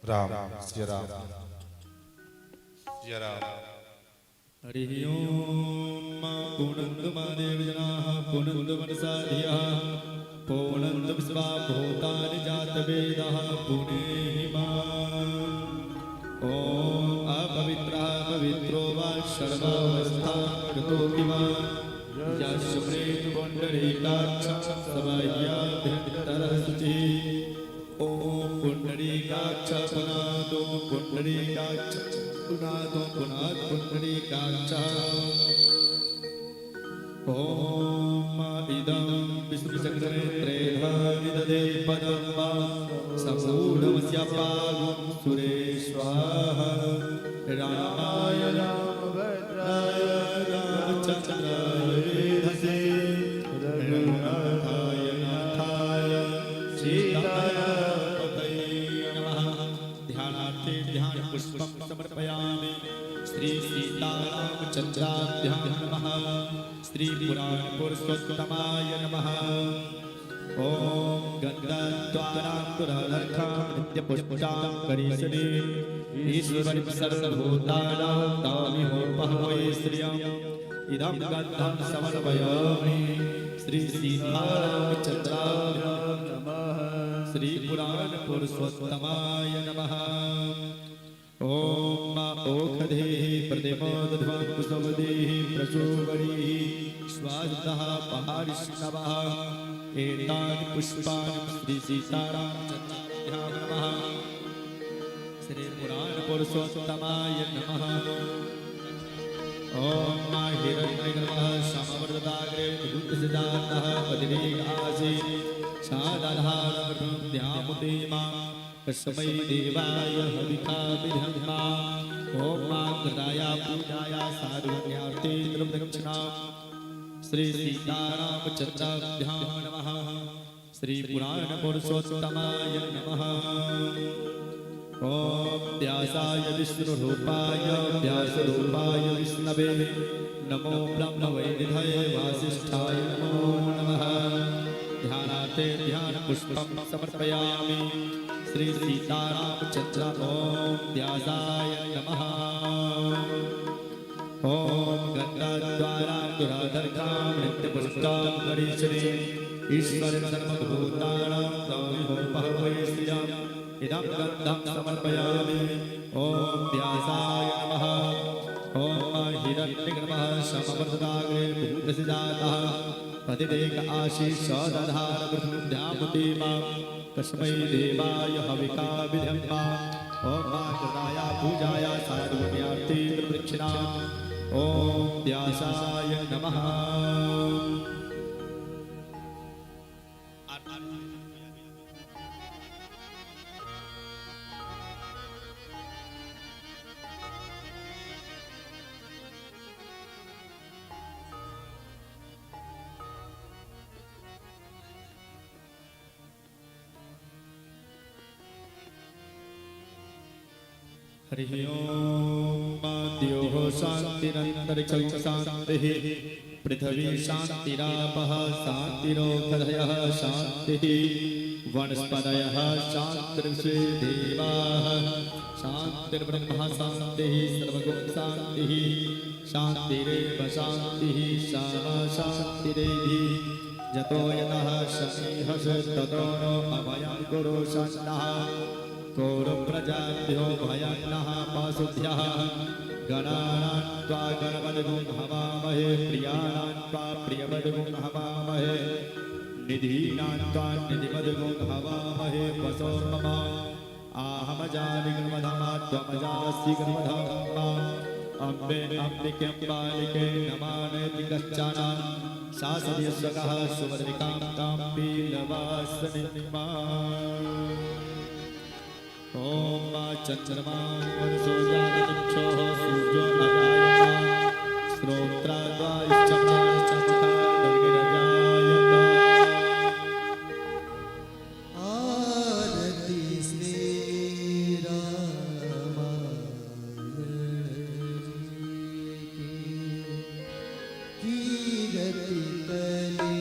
राम श्री राम श्री राम। हरि ओम पूर्णंद महादेव जनाः पूर्णंद मनसाधियाः पूर्णंद विश्वा भूतानि जात वेदाः पुनेहिमा। ओम अपवित्रः पवित्रो वा सर्वावस्थागतो विवा यस्मृत पुंडरीकाक्षं सबाह्याभ्यन्तरः शुचिः। ओम पुंडरीकाक्ष पुनादो पुंडरीकाक्ष पुनादो पुनाद पुंडरीकाक्ष। ओम इदं विष्णुचक्रनेत्रेधा विदधे पदं वा सम्पूर्णमस्य पावं सुरेश्वाहा। रामाय रामभद्राय रामचन्द्राय वेधसे रघुनाथाय नाथाय सीताय पतये नमः। ध्यानार्थे ध्यान पुष्पं समर्पयामि। श्री सीतारामचन्द्राभ्यां नमः। श्री पुराण पुरुषोत्तमाय नमः। ओम गन्धद्वारान्तुरलर्खां नित्यपुष्टां करीशने ईश्वरं सर्वभूतानां तामिहोपहवै श्रियम् इदं गन्धं समर्पयामि। श्री सीतारामचन्द्राभ्यां नमः। श्री पुराण पुरुषोत्तमाय नमः। ओम ओखधेः प्रतिमोदध्वं कुसुमदेः प्रचोदनीः स्वादतः पहारिष्णवः। एतानि पुष्पाणि श्री सीतारामचन्द्राभ्यां नमः। श्री पुराण पुरुषोत्तमाय नमः। ओम हिरण्यगर्भः समवर्तताग्रे विद्युतसिद्धान्तः पतिरेकासीत् सादधारवृतं ध्यामुतेमा तस्मै देवाय हविषाभिधन्मा। ओम कृताया पूजाया साधुन्यार्थे द्रव्यदक्षिणाम्। श्री सीतारामचन्द्राभ्यां नमः। श्री पुराण पुरुषोत्तमाय नमः। ओम व्यासाय विष्णुरूपाय व्यासरूपाय विष्णवे नमो ब्रह्मवैदिधये वासिष्ठाय नमो नमः। ध्यानार्थे ध्यान पुष्पं समर्पयामि। श्री सीतारामचन्द्र ओम व्यासाय नमः। ओम गन्धद्वारान्तुरलर्खां नित्यपुष्टां करीशने ईश्वरं सर्वभूतानां तामिहोपहवै श्रियम् इदं गन्धं समर्पयामि। ओम व्यासाय नमः। ओम हिरण्यगर्भः समवर्तताग्रे विद्युतसिद्धान्तः पतिरेक आशीष दधारवृतं ध्यामुतेमा तस्मै देवाय हविषाभिधन्मा। ओम कृताया पूजाया साधुन्यार्थे प्रदक्षिणाम्। ओम व्यासाय नमः। हरि ओम द्योः शान्तिरन्तरिक्षं शान्तिः पृथिवी शान्तिरापः शान्तिरोषधयः शान्तिः वनस्पतयः शान्तिर्विश्वेदेवाः शान्तिर्ब्रह्म शान्तिः सर्वगुण शान्तिः शान्तिरेव शान्तिः शामा शान्तिरेधि। यतो यतः शनिः ततो नो अभयं गुरो शन्नः कौरवप्रजाभ्यो भयान्नः पाशुभ्यः। गणानां त्वा गणपतिगुं हवामहे प्रियाणां त्वा प्रियपतिगुं हवामहे निधीनां त्वा निधिपतिगुं हवामहे वसो मम। आहमजानि गणपधमा त्वमजासि गणपधमा। अम्बे अम्बिके बालिके नमामि कश्चन शासदीश्वकः सुभद्रिकां तां पीलवासनिमा। ओम चंद्रमा मनसो जातचक्षुः सूर्यो अजायत श्रोत्राद्वारिश्चमनाश्चमुखा दर्गिरजायत। आरती श्री रामायण की कीरति कली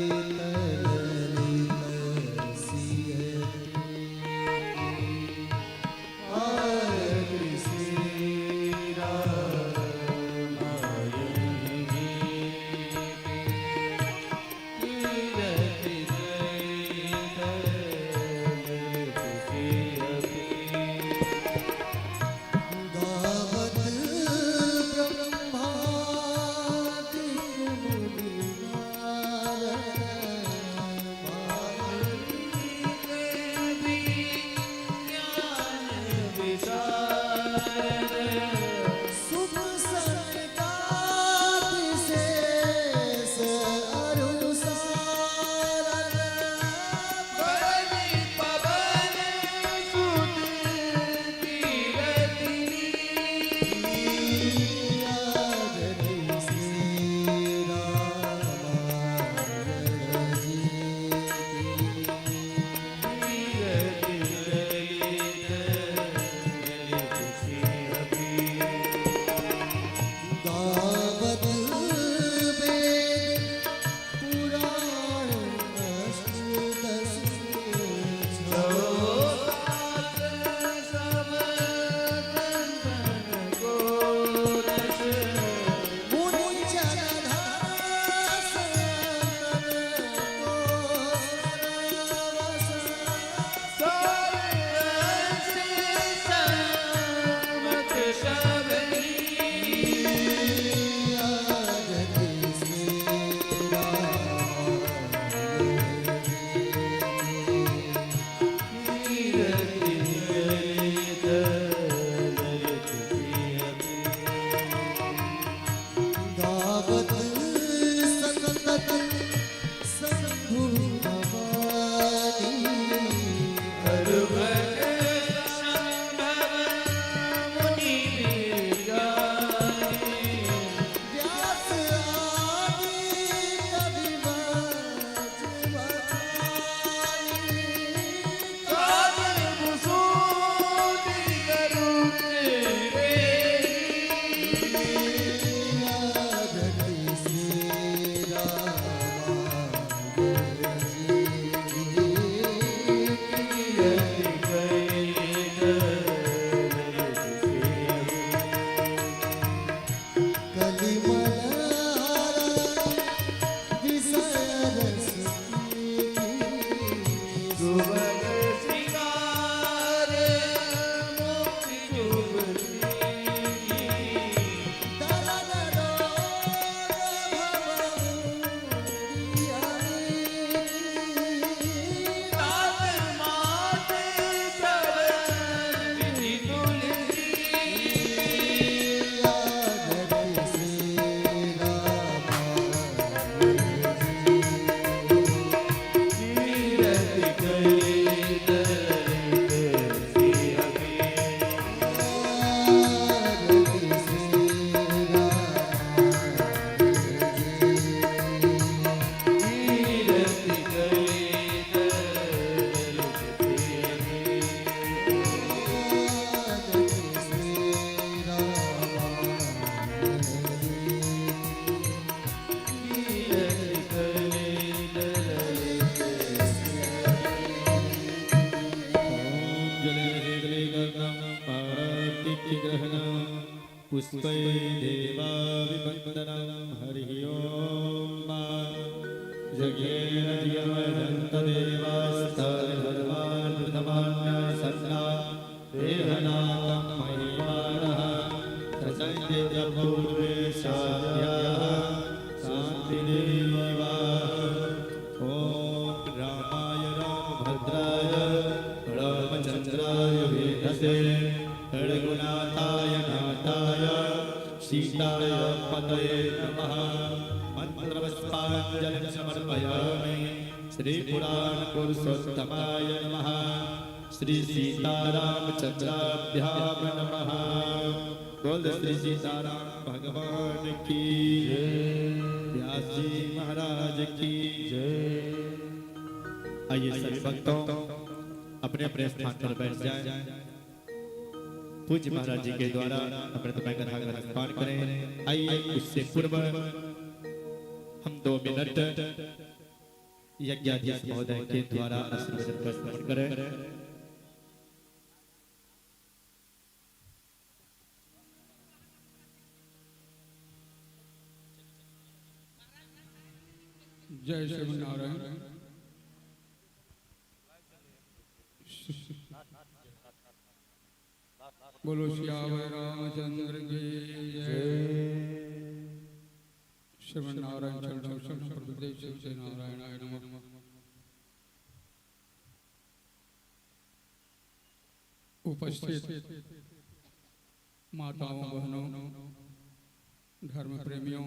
यज्ञेन धियमजन्तदेवास्तर्वधर्मान् प्रथमान्यसन्ना देहनाकं महिमानः तसंयजपूर्वे साध्याः शान्तिदेवा ॐ रामाय रामभद्राय रामचन्द्राय वेधसे रघुनाथाय नाथाय सीताय पतये नमः मंत्रपुष्पाञ्जलिं समर्पयामि श्रीपुराणपुरुषोत्तमाय नमः श्री सीतारामचन्द्राभ्यां नमः। बोल श्री सीताराम भगवान की जय, व्यास जी महाराज की जय। आइए सभी भक्तों अपने अपने स्थान पर बैठ जाएं। पूज्य महाराज जी के द्वारा अमृतमय कथा का रसपान करें। आइए उससे पूर्व हम 2 मिनट यज्ञाधीश महोदय के द्वारा आशीर्वचन का श्रवण करें। जय श्री नारायण। बोलो श्याम रामचंद्र की जय। श्रीमन नारायण चरणों शरण प्रभुदेव श्री नारायणाय नमः। उपस्थित माताओं बहनों धर्म प्रेमियों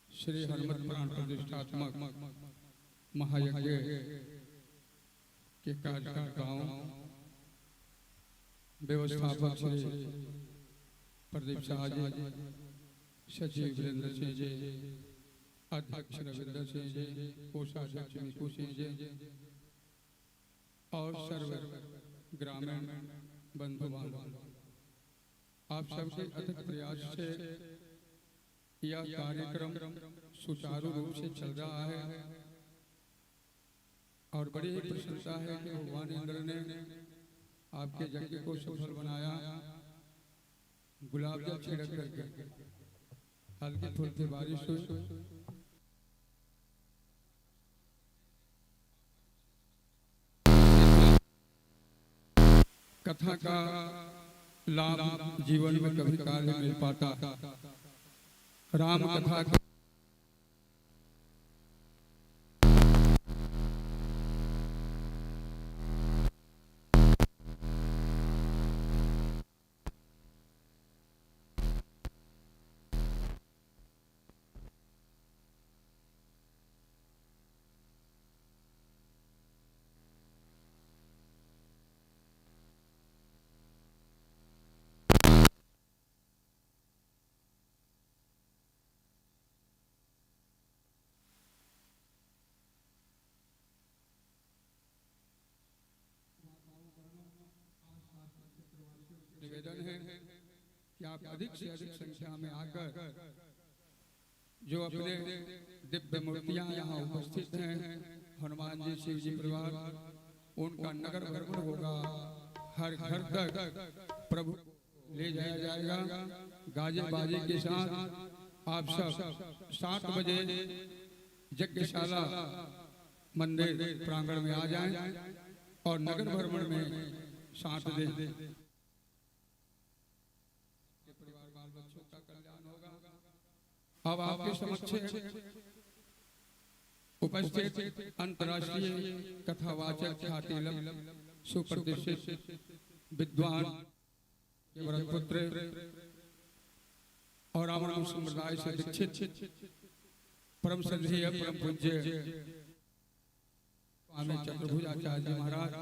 श्री हनुमत पुराण प्रतिष्ठात्मक महायज्ञ के कार्यकर्ताओं व्यवस्थापक श्री प्रदीप शाह जी, सचिव वीरेंद्र सिंह जी, अध्यक्ष रविंद्र सिंह जी, कोषाध्यक्ष मिकू सिंह जी और सर्व ग्रामीण बंधु बांधव, आप सबके अथक प्रयास से यह कार्यक्रम सुचारू रूप से चल रहा है और बड़ी ही प्रसन्नता है कि भगवान इंद्र ने आपके यज्ञ को सफल बनाया। गुलाब जल छिड़क करके हल्की फुल्की बारिश हुई। कथा का लाभ जीवन में कभी काल नहीं मिल पाता। राम कथा का निवेदन है कि आप अधिक से अधिक संख्या में आकर जो अपने दिव्य मूर्तियां यहाँ उपस्थित हैं, हनुमान जी, शिव जी परिवार, उनका नगर भ्रमण होगा। हर घर तक प्रभु ले जाया जाएगा गाजे बाजे के साथ। आप सब 7 बजे यज्ञशाला मंदिर प्रांगण में आ जाएं और नगर भ्रमण में साथ दें। अब आपके समक्ष उपस्थित अंतर्राष्ट्रीय कथावाचक ख्यातिलम सुप्रतिष्ठित विद्वान पुत्र और आमरण संप्रदाय से दीक्षित परम श्रद्धेय परम पूज्य स्वामी चतुर्भुज आचार्य जी महाराज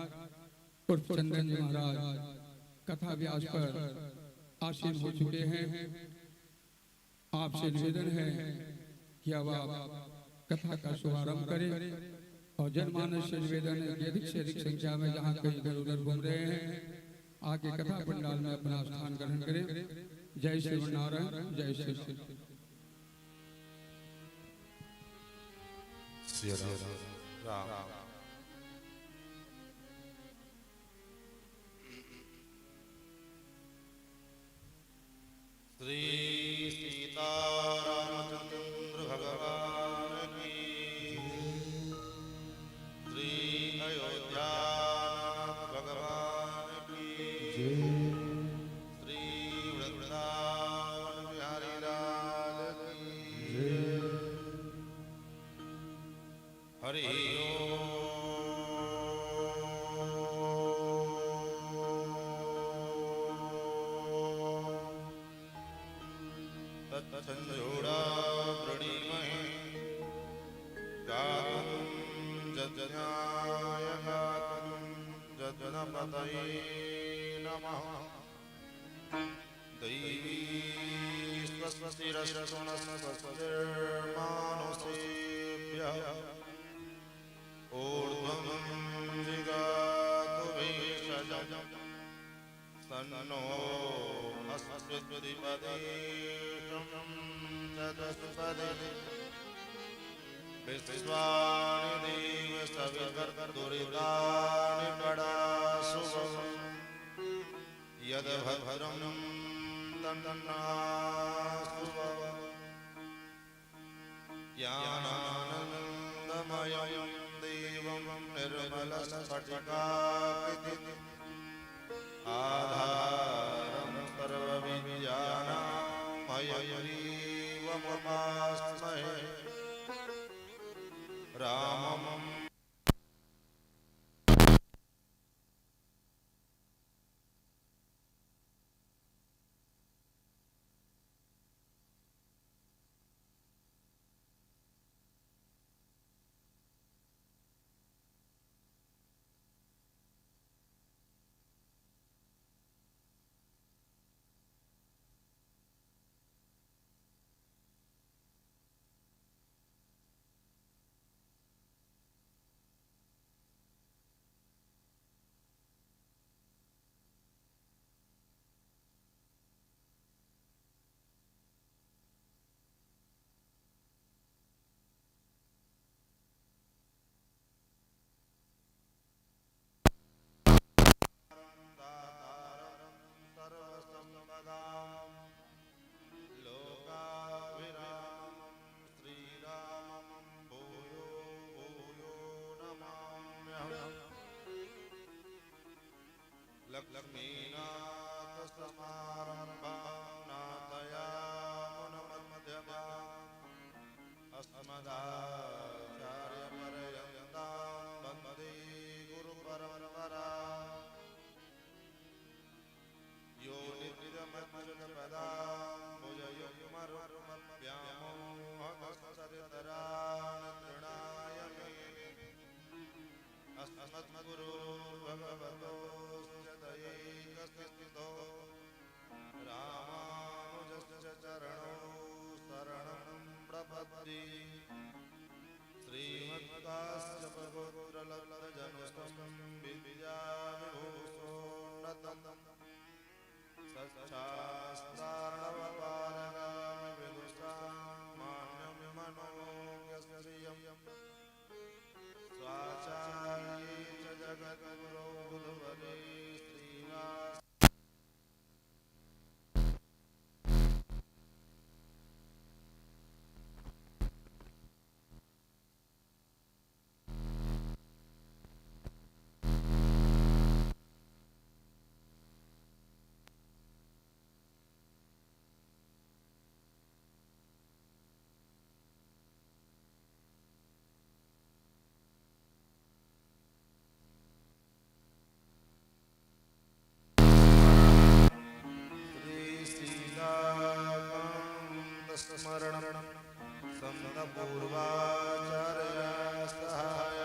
उर्फ चंदन जी महाराज कथा व्यास पर आसीन हो चुके हैं। आपसे निवेदन है कि अब आप कथा का शुभारंभ करें और जनमानस से निवेदन है कि अधिक से अधिक संख्या में जहाँ कहीं इधर उधर घूम रहे हैं आके कथा पंडाल में अपना स्थान ग्रहण करें। जय श्री नारायण, जय श्री राम। श्री सीतारामचंद्र भगवान संजोड़ा वृणीमहे गातुं जज्ञाय गातुं जज्ञपतये नमः दैवी स्वस्तिरस्तुनस्वस्तिर्मानुषेभ्यः ऊर्ध्वं जिगातु भेषजं सन्नो अस्मद्विपदे चतुष्पदे विश्वानि देव सवितर्दुरितानि पडाशुभम् यद्भद्रं तन्नास्तु ज्ञानानन्दमयं देवं निर्मलस्फटिकाकृतिम् आधारं सर्वविद्यानां हयग्रीवमुपास्महे रामं लक्ष्मीनाथसमारम्भां नाथयामुनमध्यमाम् अस्मदाचार्यपर्यन्तां वन्दे गुरुपरम्पराम् यो नित्यमच्युतपदाम्बुजयुग्मरुग्मव्यामोहतस्तदितराणि तृणाय मेने अस्मद्गुरोर्भगवतोऽस्य दयैकसिन्धो रामानुजस्य चरणौ शरणं प्रपद्ये श्रीमत्काश्यपगोत्रलब्धजनुष्टं विद्याविभूषोन्नतं सच्छास्तार्णवपारगामि विदुषां मान्यमिमनोज्ञस्य श्रियं स्वाचार्ये च जगद्गुरो गुरुवरे श्रीवास स्मरणं संतपूर्वाचार्यसहाय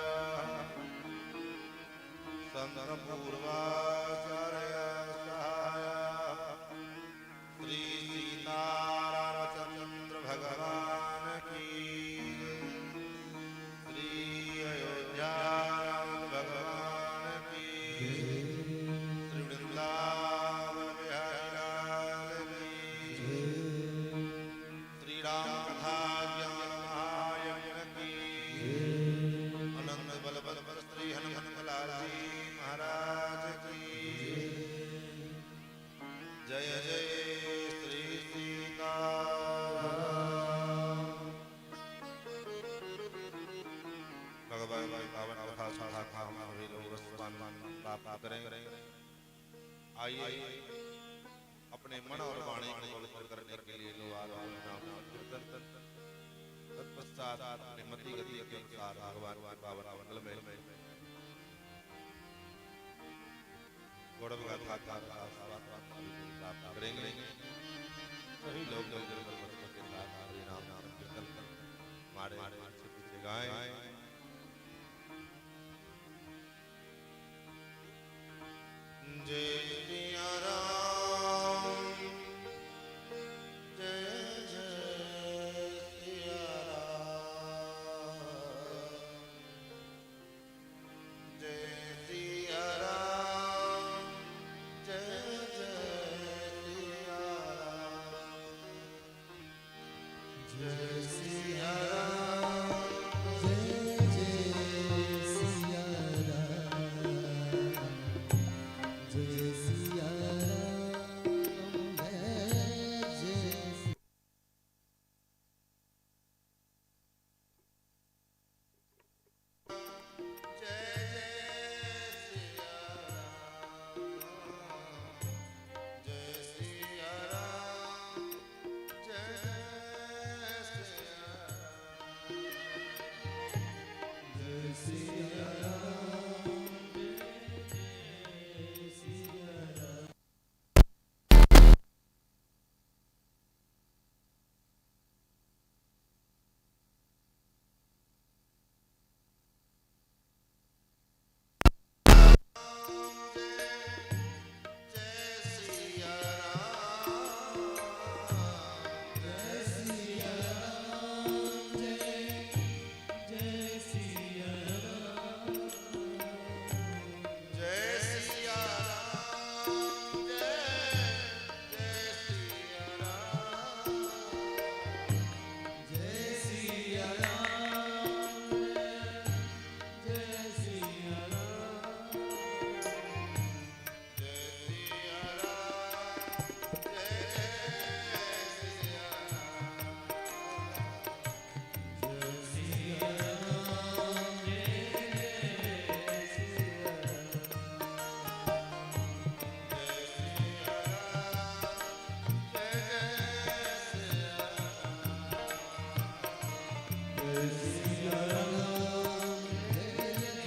श्री सीतारामचंद्र भगवान की श्री अयोध्याराम भगवान की श्री वृंदावन बिहारी लाल की श्री राम कथा ज्ञान महायज्ञ की अनंत बल बल बल श्री हनुमत लाल जी महाराज की जय जय श्री सीताराम। भगवान पावन कथा साधा हम सभी लोग रसवान प्राप्त करेंगे। आइए अपने मन और वाणी को पवित्र करने के लिए कीर्तन तत्पश्चात अपने मति गति के अनुसार भगवान के पावन मंगल में गौरव गाथा प्राप्त करेंगे। सभी लोग के साथ हमारे पीछे पीछे गाएं। जय सिया राम, जय जय सिया राम, जय सिया राम, जय जय सिया राम, जय सिया राम, जय जय सिया राम, जय सिया राम, जय जय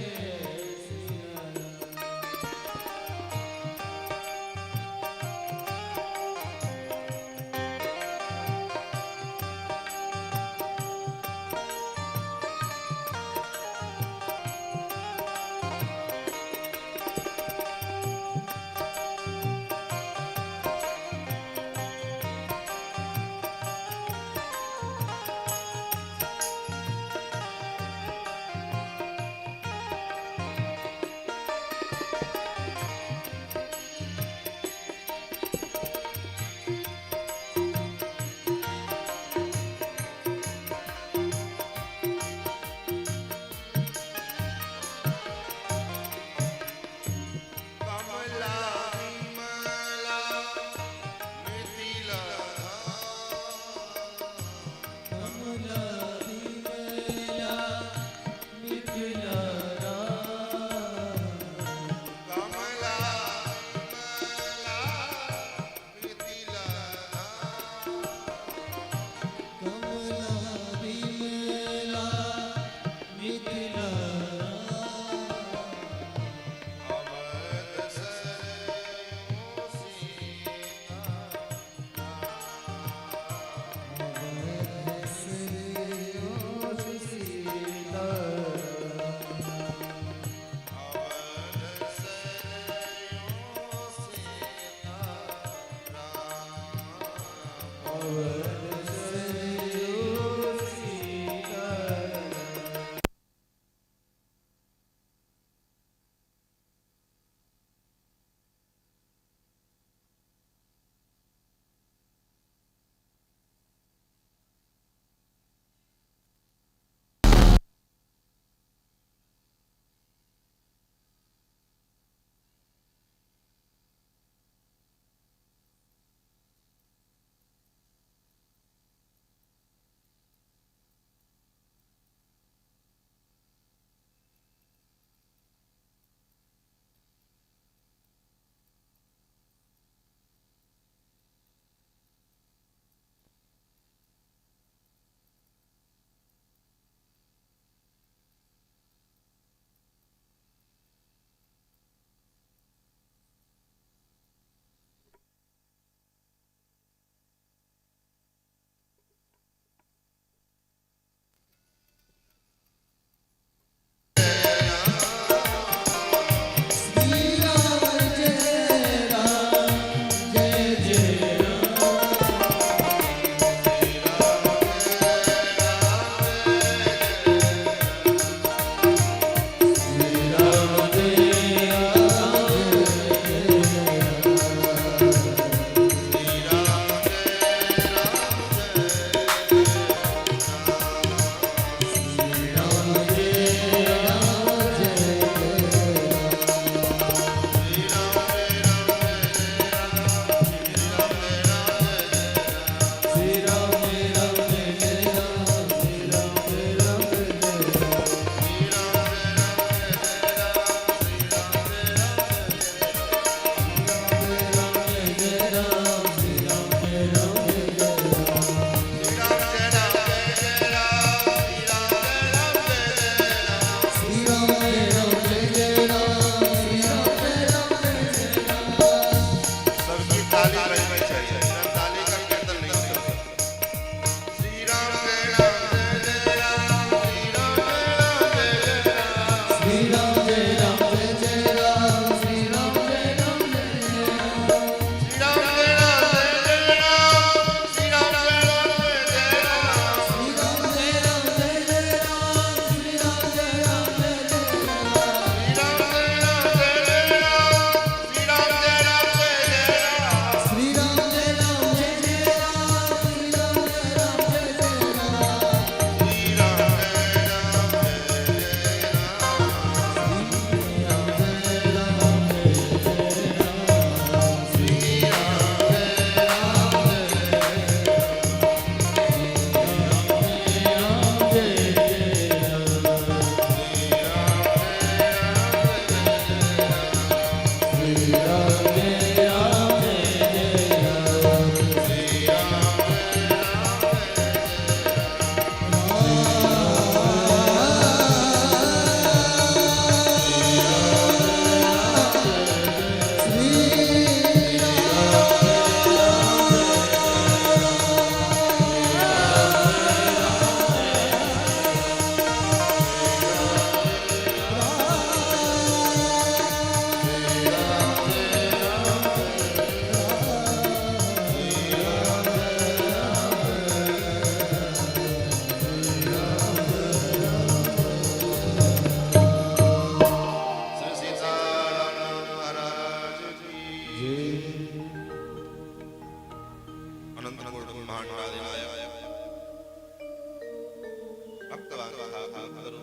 करो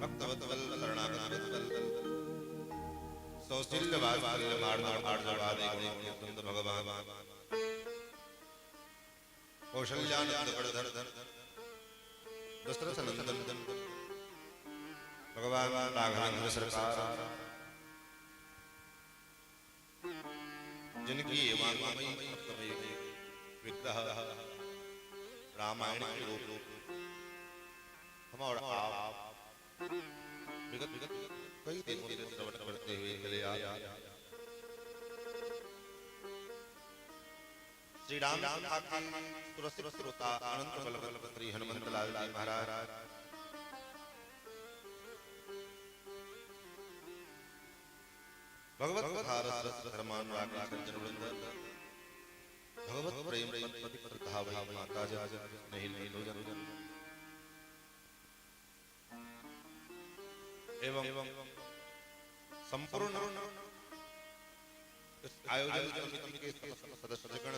भक्तवत्सल शरणागत सौशील्य वात्सल्य मार्दवाद सुंद भगवान कौशल्यानंद गणधर दशरथ नंदन भगवान राघवेंद्र सरकार जिनकी वांगमयी विग्रह रामायण के रूप हम और आप विगत कई दिनों से श्रवण करते हुए चले आ श्री राम श्रोता अनंत बलवंत श्री हनुमंत लाल जी महाराज भगवत कथा रस धर्मानुराग सज्जन वृंद भगवत प्रेम पति कथा वही माता जन नहीं लोजन एवं संपूर्ण इस आयोजन समिति के सदस्य गण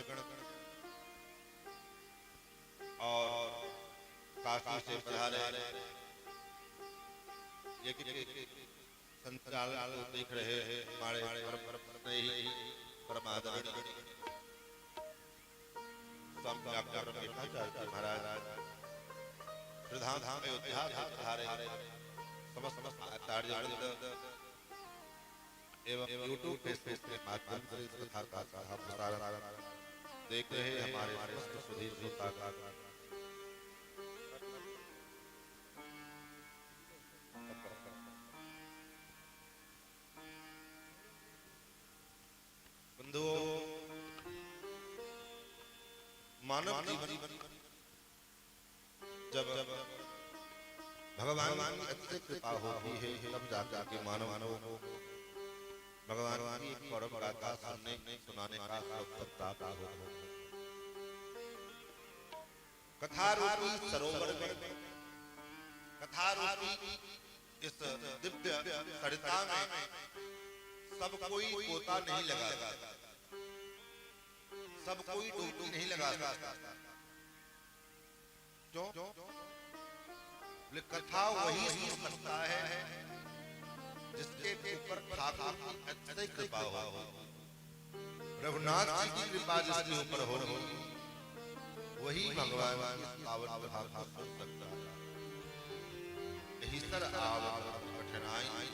और काशी से पधारे ये संचालन को देख रहे हैं हमारे परमादरणीय महाराज प्रधान अयोध्या से पधारे समस्त आचार्य एवं यूट्यूब फेसबुक के माध्यम से कथा का प्रसारण देख रहे हैं हमारे सुधीर श्रोता का बंधुओं मानव जीवन जब भगवान की अच्छी कृपा होती है तब जाकर के मानव को भगवान की एक परम गाथा सुनने सुनाने का अवसर प्राप्त होता है। कथा रूपी सरोवर में कथा रूपी इस दिव्य सरिता में सब कोई गोता नहीं लगा सब कोई डुबकी नहीं लगा क्यों कथा वही सुन सकता है जिसके ऊपर ठाकुर की अच्छी कृपा हो रघुनाथ जी की कृपा जिसके ऊपर हो वही भगवान की पावन कथा को सुन सकता है। यही सर आवत कठिनाई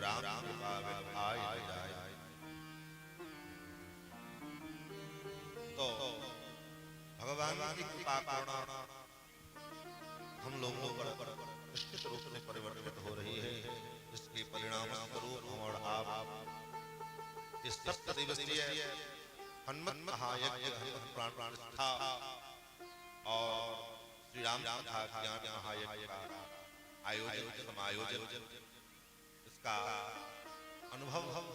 राम कृपा में आए जाए तो भगवान की कृपा करना हम लोगों पर निश्चित रूप से परिवर्तित हो रही है जिसके परिणाम स्वरूप हम और आप इस 7 दिवसीय हनुमत महायज्ञ प्राण प्रतिष्ठा और श्री राम कथा ज्ञान महायज्ञ का आयोजन इसका अनुभव हम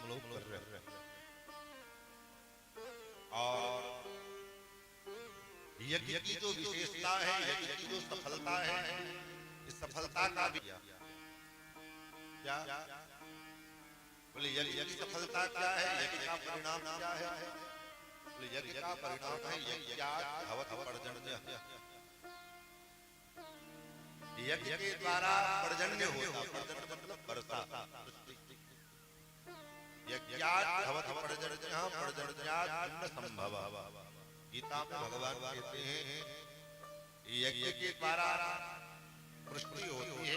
लोग कर रहे हैं और यज्ञ की जो विशेषता है यज्ञ की जो सफलता है इस सफलता का भी क्या बोले यज्ञ की सफलता क्या है यज्ञ का परिणाम क्या है बोले यज्ञ का परिणाम है यज्ञात् भवत् पर्जन्य यज्ञ के द्वारा पर्जन्य होता पर्जन्य मतलब वर्षा यज्ञात् भवत् पर्जन्यः पर्जन्यात् अन्न संभवः गीता में भगवान कहते हैं यज्ञ के द्वारा वृष्टि होती है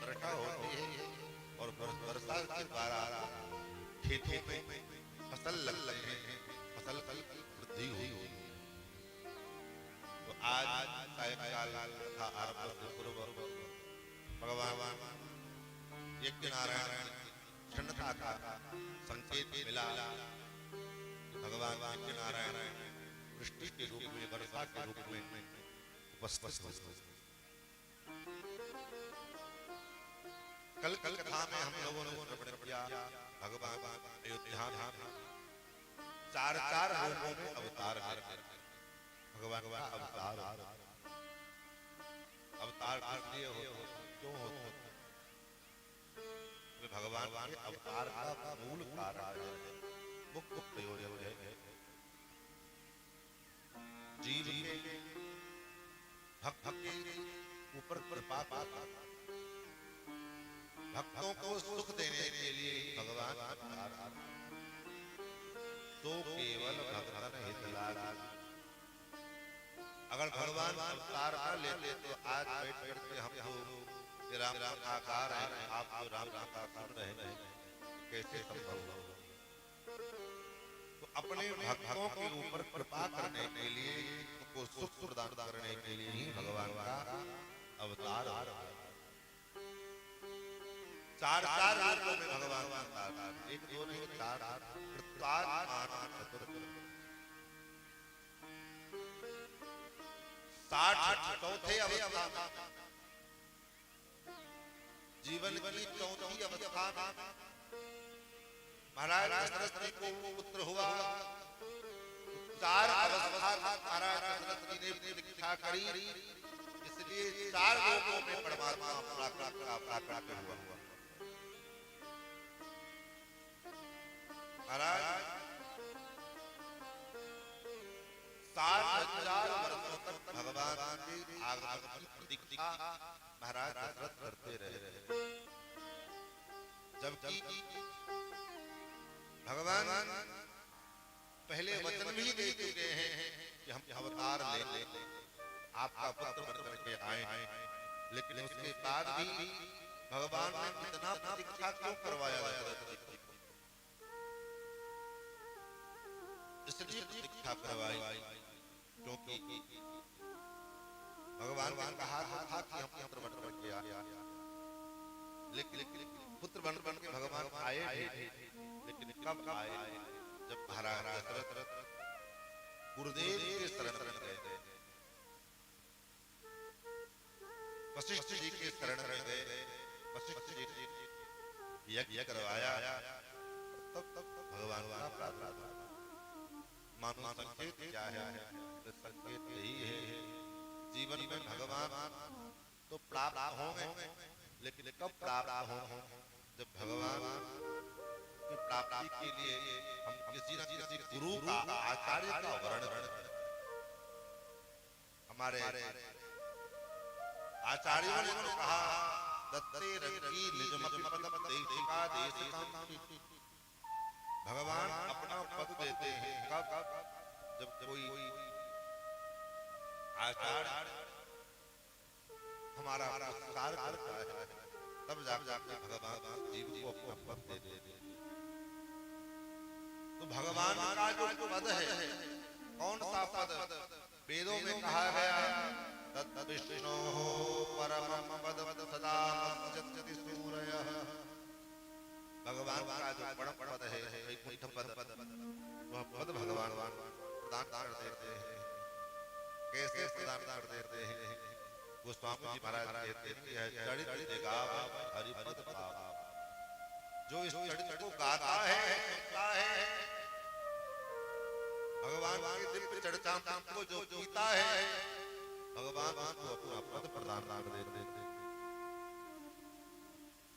वर्षा होती है और वर्षा के द्वारा खेतों में फसल लगते हैं फसल की वृद्धि हुई तो आज सायंकाल था आरंभ से पूर्व भगवान यज्ञ नारायण क्षणता का संकेत मिला भगवान यज्ञ नारायण वृष्टि के रूप में वर्षा के रूप में उपस्थित हो कल कथा में हम लोगों ने श्रवण किया भगवान अयोध्या चार रूपों में अवतार भगवान अवतार इसलिए क्यों होते भगवान के अवतार का मूल कारण मुख्य प्रयोजन है जीव के भक्ति ऊपर कृपा भक्तों को सुख देने के लिए भगवान तो केवल भगवान हित लाग। अगर भगवान अवतार न लेते तो आज बैठ बैठ के हम ये राम कथा गा रहे हैं, आप जो राम कथा सुन रहे हैं, कैसे संभव हो? तो अपने भक्तों के ऊपर कृपा करने के लिए, उनको सुख प्रदान करने के लिए ही भगवान का अवतार। चार रूपों में भगवान का अवतार, एक दो नहीं चार, चौथे अवस्था में, जीवन की चौथी अवस्था में महाराज दशरथ जी को पुत्र हुआ। चार अवस्था महाराज दशरथ जी ने दीक्षा करी, इसलिए चार लोगों में परमात्मा प्राकट हुआ। महाराज 7,000 वर्षों तक भगवान की आगमन की प्रतीक्षा महाराज दशरथ करते रहे, जबकि भगवान पहले वचन भी दे चुके हैं कि हम अवतार ले आपका पुत्र बनकर के आए, लेकिन उसके बाद भी भगवान ने इतना प्रतीक्षा क्यों करवाया? इसलिए प्रतीक्षा करवाई क्योंकि भगवान ने कहा था कि हम पुत्र बनकर के आए, लेकिन पुत्र बन के भगवान आए थे, लेकिन कब आए? जब महाराज दशरथ गुरुदेव के शरण में गए, वशिष्ठ जी के शरण में गए, वशिष्ठ जी ने यज्ञ करवाया, तब भगवान का प्रार्थना। मानो संकेत क्या है? संकेत यही है, जीवन में भगवान तो प्राप्त होंगे, लेकिन कब प्राप्त होंगे? जब भगवान की प्राप्ति के लिए हम किसी न किसी गुरु का, आचार्य का वर्णन करें। हमारे आचार्यों ने तो कहा, दत्ते रंगी निजमपि पदम देशिका देशिकाम। भगवान अपना पद देते हैं कब? जब कोई आचार्य हमारा पुरस्कार करता है, तब जाकर भगवान जीव को अपना पद दे देते हैं। तो भगवान का जो पद है, कौन सा पद? वेदों में कहा गया, तत् विष्णोः परमं पदं सदा पश्यति सूरयः। भगवान का जो परम पद है, वैकुंठ पद, वह पद भगवान प्रदान कर देते हैं। कैसे प्रदान कर देते हैं? गोस्वामी जी महाराज कहते हैं, चरित जगाव हरिपद पाव। जो इस चरित्र को गाता है, सुनता है, भगवान के दिव्य चर्चा को जो जीता है, भगवान उसको अपना पद प्रदान कर देते हैं।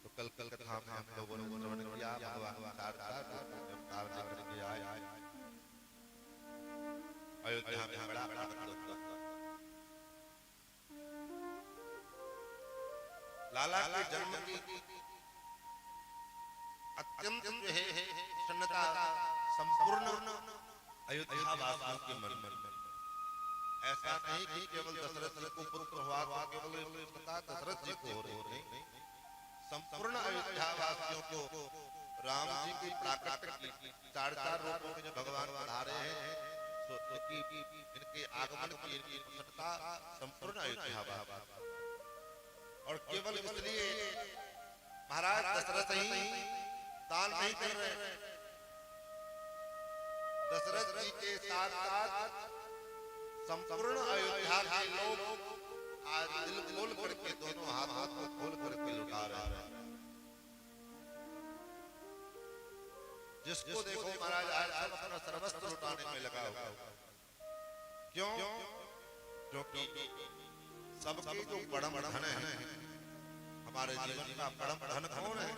तो कल कथा में हम लोगों ने श्रवण किया, भगवान चार अवतार लेकर के आए, अयोध्या में बड़ा लाला के जन्म की अत्यंत जो है प्रसन्नता संपूर्ण अयोध्या वासियों के मन में। ऐसा नहीं कि केवल दशरथ जी को पुत्र हुआ तो केवल दशरथ जी को हो रही, नहीं, संपूर्ण अयोध्या वासियों को राम जी की प्राकट्य की चार रूपों में जो भगवान पधारे हैं, इनके आगमन की इनकी प्रसन्नता संपूर्ण अयोध्या वासियों। और केवल इसलिए महाराज दशरथ ही दान नहीं कर रहे, दशरथ जी के साथ साथ संपूर्ण अयोध्या के लोग आज दिल खोल करके, दोनों हाथों को खोल करके लुटा रहे हैं। जिसको देखो महाराज आज अपना सर्वस्व लुटाने में लगा हुआ। क्यों? क्योंकि सबके जो परम धन है, हमारे जीवन का परम धन कौन है?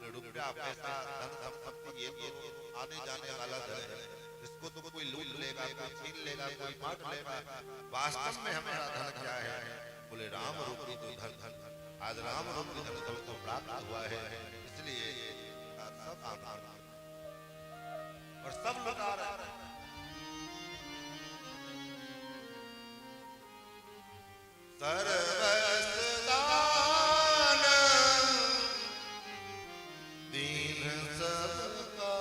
रुपया, पैसा, धन संपत्ति, ये तो आने जाने वाला धन है। इसको तो कोई लूट लेगा, कोई छीन लेगा, कोई बांट लेगा। वास्तव में हमारा धन क्या है? बोले राम रूपी तो धन धन आज राम रूपी धन तो प्राप्त हुआ है, इसलिए सब आभार और सब लुटा रहे हैं। सर्वस्तान दीन सबका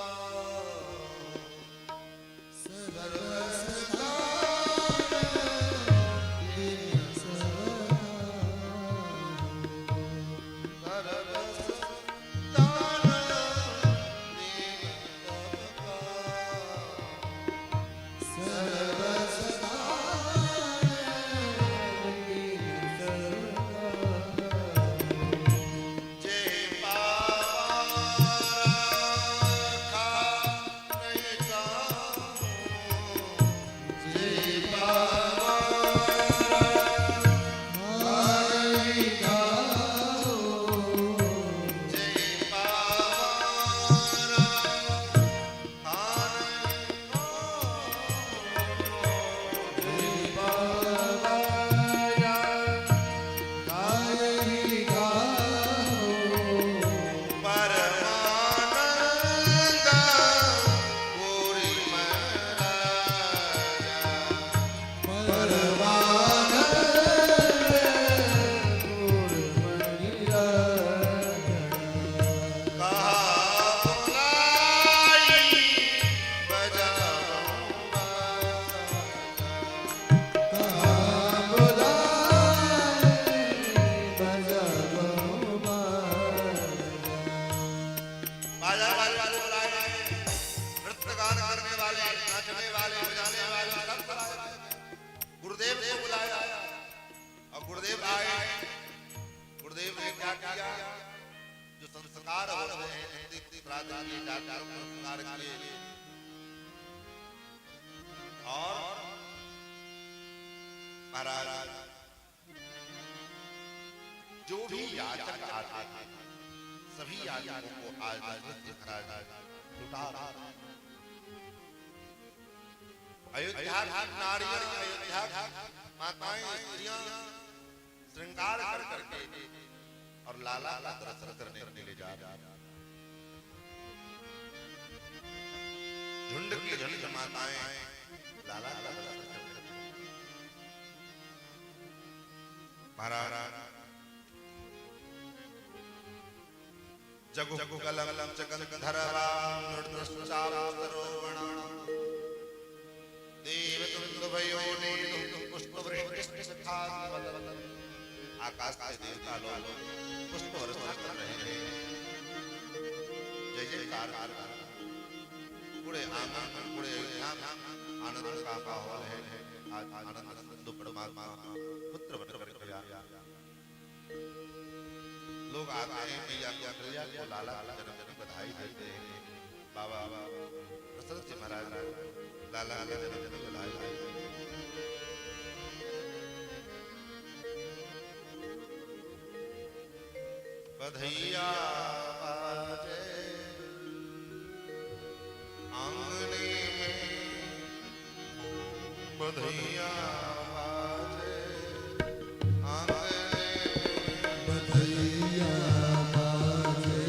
गुरुदेव को बुलाया और गुरुदेव आए। गुरुदेव ने क्या किया, जो संस्कार हो रहे हैं संस्कार किए और महाराज जो भी याचक आते थे सभी याचकों को आज लुटा अयोध्या नारियां, अयोध्या माताएं, स्त्रियां श्रृंगार कर करके और लाला का दर्शन करने के लिए जा रहा। झुंड की झुंड माताएं लाला का दर्शन करने। महाराज जगु जगु गलम जगंधरवा नृत्यश्चारोवण आकाश के देवता लोग पुष्प वर्षा कर रहे हैं। जय जयकार पूरे आंगन पूरे आनंद का माहौल है। आज आनंद सिंधु परमात्मा पुत्र बनकर गया। लोग आते हैं मैया को लाला जन्म बधाई देते हैं। बाबा दशरथ जी महाराज लाला जन्म बधाई देते हैं। बधैया बाजे आंगने में, बधैया बाजे आंगने में, बधैया बाजे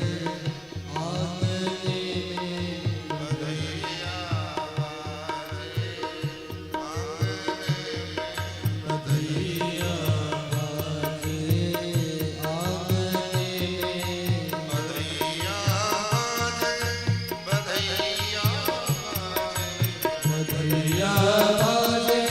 आंगने में, बधैया बाजे आंगने में, बधैया बाजे आंगने में, बधैया बाजे, बधैया बाजे, बधैया बाजे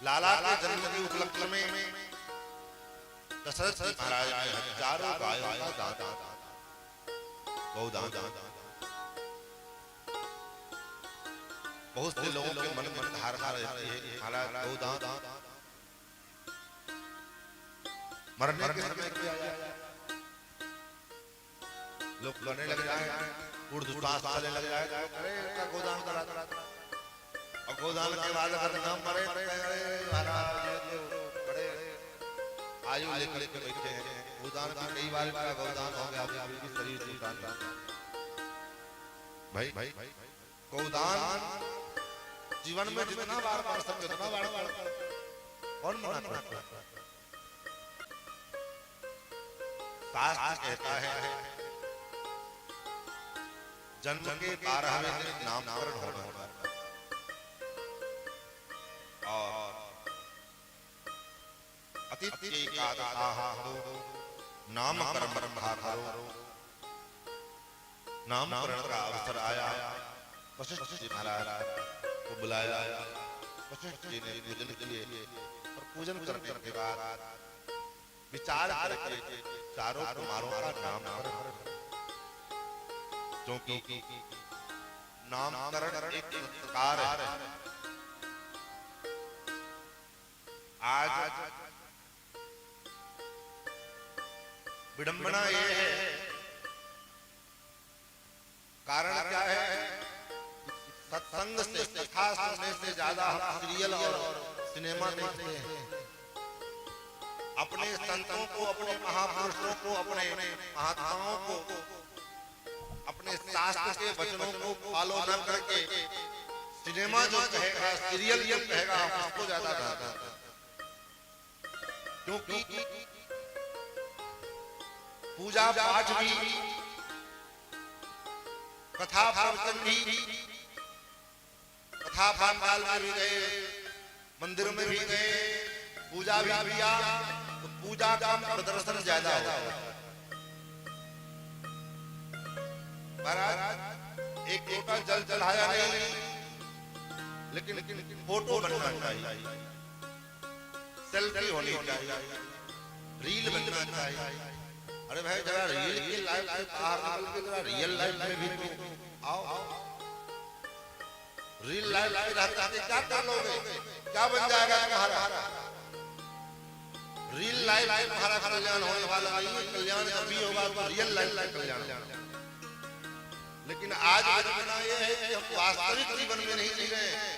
लाला के जन्म के उपलक्ष्य में दशरथ जी महाराज ने हजारों गायों का दान, गौदान, बहुत से लोगों के मन में धारणा रहती है कि महाराज गौदान मरने के समय किया जाए, लोग करने लग जाए, उर्दू श्वास चलने लग जाए, अरे का गोदान करा, और गोदान के बाद अगर न मरे महाराज बड़े आयु लेकर के बैठे हैं, गोदान की कई बार का गोदान हो गया, अभी भी शरीर टूटा भाई गोदान जीवन में जितना बार कर सकते उतना बार कौन मना करता है? शास्त्र कहता है जन्म के 12वें दिन नामकरण होना और अतिथि नामकरण करो, नामकरण का अवसर आया, वशिष्ठ जी महाराज को बुलाया, वशिष्ठ जी ने पूजन किए और पूजन करने के बाद विचार करके चारों कुमारों का नामकरण, क्योंकि नामकरण एक संस्कार है। आज विडंबना ये है, कारण क्या है? सत्संग से, कथा सुनने से ज्यादा हम सीरियल और सिनेमा देखते हैं। अपने संतों को, अपने महापुरुषों को, अपने महात्माओं को, अपने शास्त्र के वचनों को फॉलो न करके सिनेमा जो कहेगा, सीरियल जो कहेगा, हम उसको ज्यादा चाहते हैं। क्योंकि पूजा पाठ भी, कथा प्रवचन भी, कथा पांडाल में भी गए, मंदिर में भी गए, पूजा भी किया, तो पूजा का प्रदर्शन ज्यादा होगा। महाराज एक लोटा जल चढ़ाया नहीं, लेकिन फोटो बनना चाहिए, सेल्फी होनी चाहिए, रील बनना चाहिए। अरे भाई जरा रील की लाइफ से बाहर निकल के जरा रियल लाइफ में भी तो आओ। रियल लाइफ में रहते क्या कर लोगे? क्या बन जाएगा तुम्हारा? रियल लाइफ में तुम्हारा कल्याण होने वाला नहीं है। कल्याण तभी होगा तो रियल लाइफ में कल्याण। लेकिन आज जमाना ये है कि हम वास्तविक जीवन में नहीं जी रहे हैं।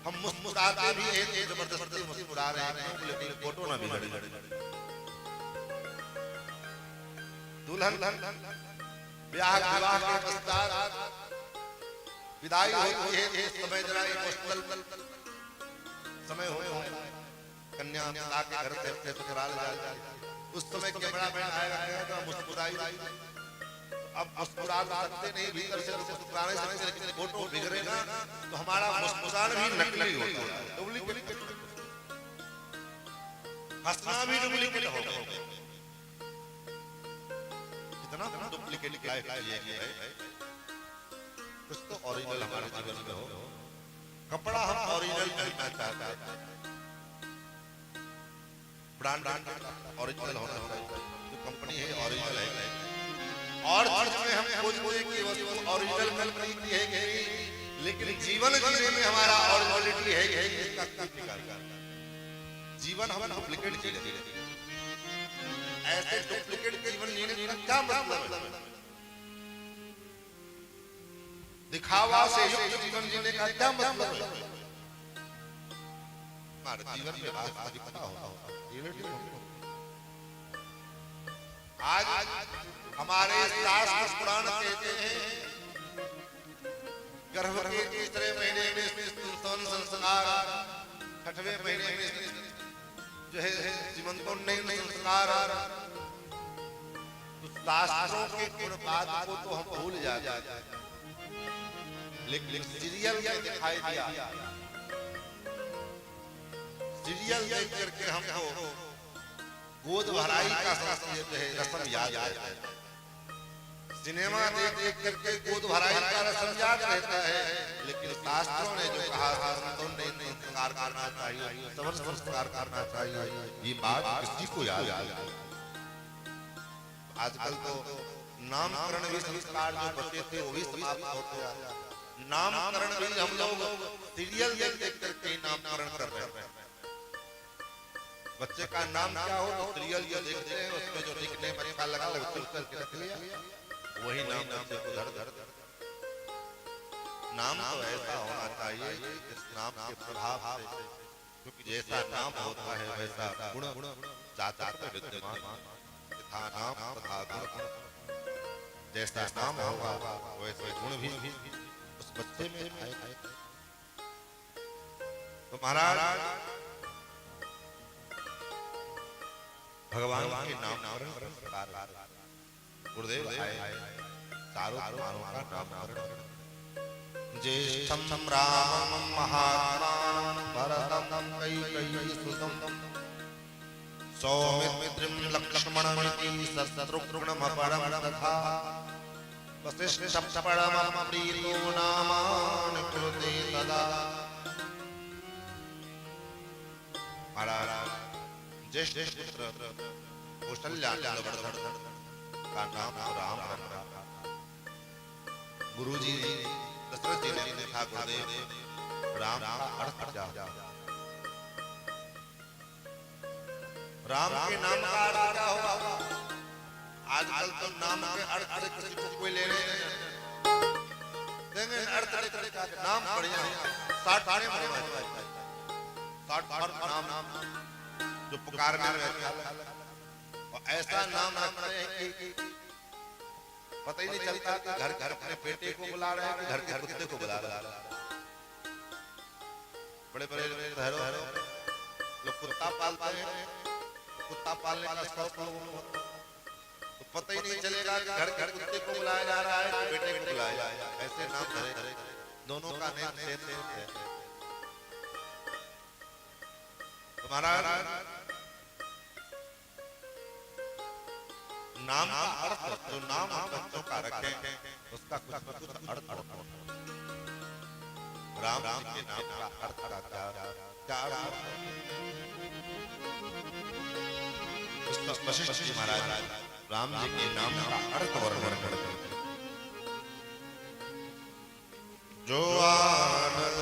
हम मुस्कुराते भी हैं, जबरदस्ती मुस्कुरा रहे हैं, लेकिन फोटो ना बिगड़े। दुल्हन ब्याह के पश्चात विदाई होती है, इस समय जरा इमोशनल समय हो, कन्या पिता के घर से ससुराल जाए, उस समय कैमरा मैन आएगा, मुस्कुराई। अब मुस्कुरा सकते नहीं, भीतर से मुस्कुराने सकते, लेकिन फोटो बिगड़ेगा तो हमारा मुस्कुराना भी नकली होता है, डुप्लीकेट। हंसना भी डुप्लीकेट होगा। इतना डुप्लीकेट लाइफ है, कुछ तो ओरिजिनल हमारे जीवन में हो। कपड़ा हम ओरिजिनल पहनना चाहते हैं, ब्रांड ओरिजिनल होना चाहिए, जो कंपनी है ओरिजिनल है। और चीज में हम खोजते हैं कि वस्तु ओरिजिनल कंपनी की है कि नहीं, लेकिन जीवन जीने में हमारा ओरिजिनलिटी है कि नहीं, इसका कोई ठिकाना नहीं। जीवन हम डुप्लीकेट जी रहे हैं। ऐसे डुप्लीकेट जीवन जीने का क्या मतलब है? दिखावा से युक्त जीवन जीने का क्या मतलब है? हमारे जीवन में वास्तविकता हो, आज हमारे शास्त्र पुराण कहते हैं गर्भ के तीसरे महीने में स्तन संस्कार, छठवें महीने में जो है जीवंतोन्नयन संस्कार। तो शास्त्रों के गुण बात को तो हम भूल जाते हैं, लेकिन सीरियल में दिखाई दिया, सीरियल देख करके हमको गोद भराई का रस्म याद आता है। सिनेमा देख करके गोद भराई का रस्म याद रहता है, लेकिन शास्त्रों ने जो कहा संतों ने संस्कार करना चाहिए, सबर संस्कार करना चाहिए, ये बात किसी को याद है? आजकल तो नामकरण भी संस्कार जो बचे थे वो भी समाप्त होते हैं। नामकरण भी हम लोग सीरियल देख देख करके नामकरण कर रहे हैं। बच्चे का नाम क्या हो तो सीरियल जो देखते हैं उसमें जो लिखने में अच्छा लगा वो चुन करके रख लिया, वही नाम बच्चे को धर धर। नाम तो ऐसा होना चाहिए जिस नाम के प्रभाव से, क्योंकि जैसा नाम होता है वैसा गुण जातक में विद्यमान, तथा नाम तथा गुण, जैसा नाम होगा वैसे गुण भी उस बच्चे में आएगा। तो महाराज भगवान के नाम गुरुदेव आए, चारों का नामकरण। ज्येष्ठं रामं महात्मानं भरतं कैकेयीसुतं सौमित्रिं लक्ष्मणमिति शत्रुघ्नमपरं तथा वसिष्ठं परमं प्रीतो नामानि कुरुते तदा। महाराज ज्येष्ठ पुत्र कौशल्या का नाम राम रखा। गुरुजी दशरथ जी ने देखा गुरुदेव राम का अर्थ क्या? राम के नाम का अर्थ क्या होगा? आजकल तो नाम के अर्थ से किसी को कोई ले देंगे, अर्थ का नाम बढ़िया 60 नाम जो पुकारने में अच्छा, और ऐसा नाम रखते हैं कि पता ही नहीं चलता कि घर घर अपने बेटे को बुला रहे हैं, घर के कुत्ते को बुला रहे हैं। बड़े बड़े लोग कुत्ता पालते हैं, कुत्ता पालने का शौक तो पता ही नहीं चलेगा कि घर घर कुत्ते को बुलाया जा रहा है कि बेटे को बुलाया जा रहा है। ऐसे नाम धरे, दोनों का नेम सेम है। तुम्हारा नाम का अर्थ, जो नाम बच्चों का रखें उसका कुछ न कुछ अर्थ होता है। राम जी के नाम का अर्थ का क्या अर्थ है? वशिष्ठ जी महाराज राम जी के नाम का अर्थ वर्णन करते हैं। जो आनंद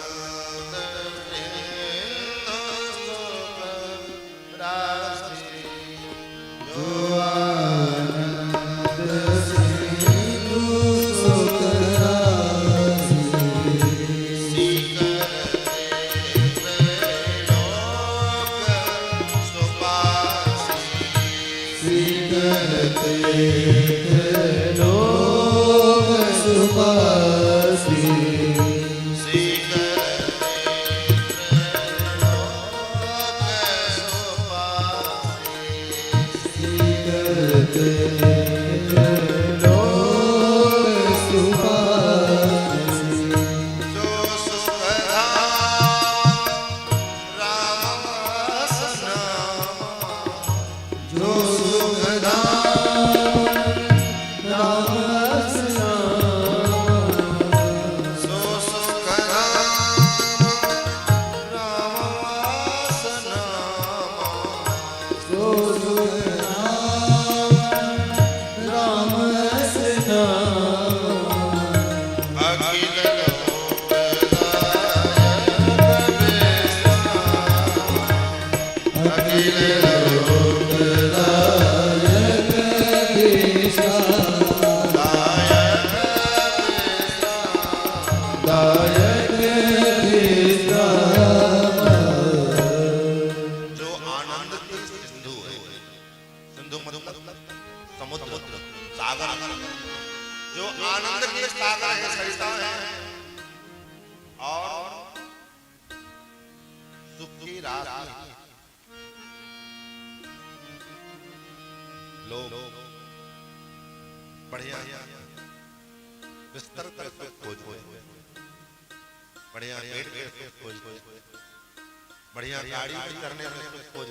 बढ़िया गाड़ी करने में खोज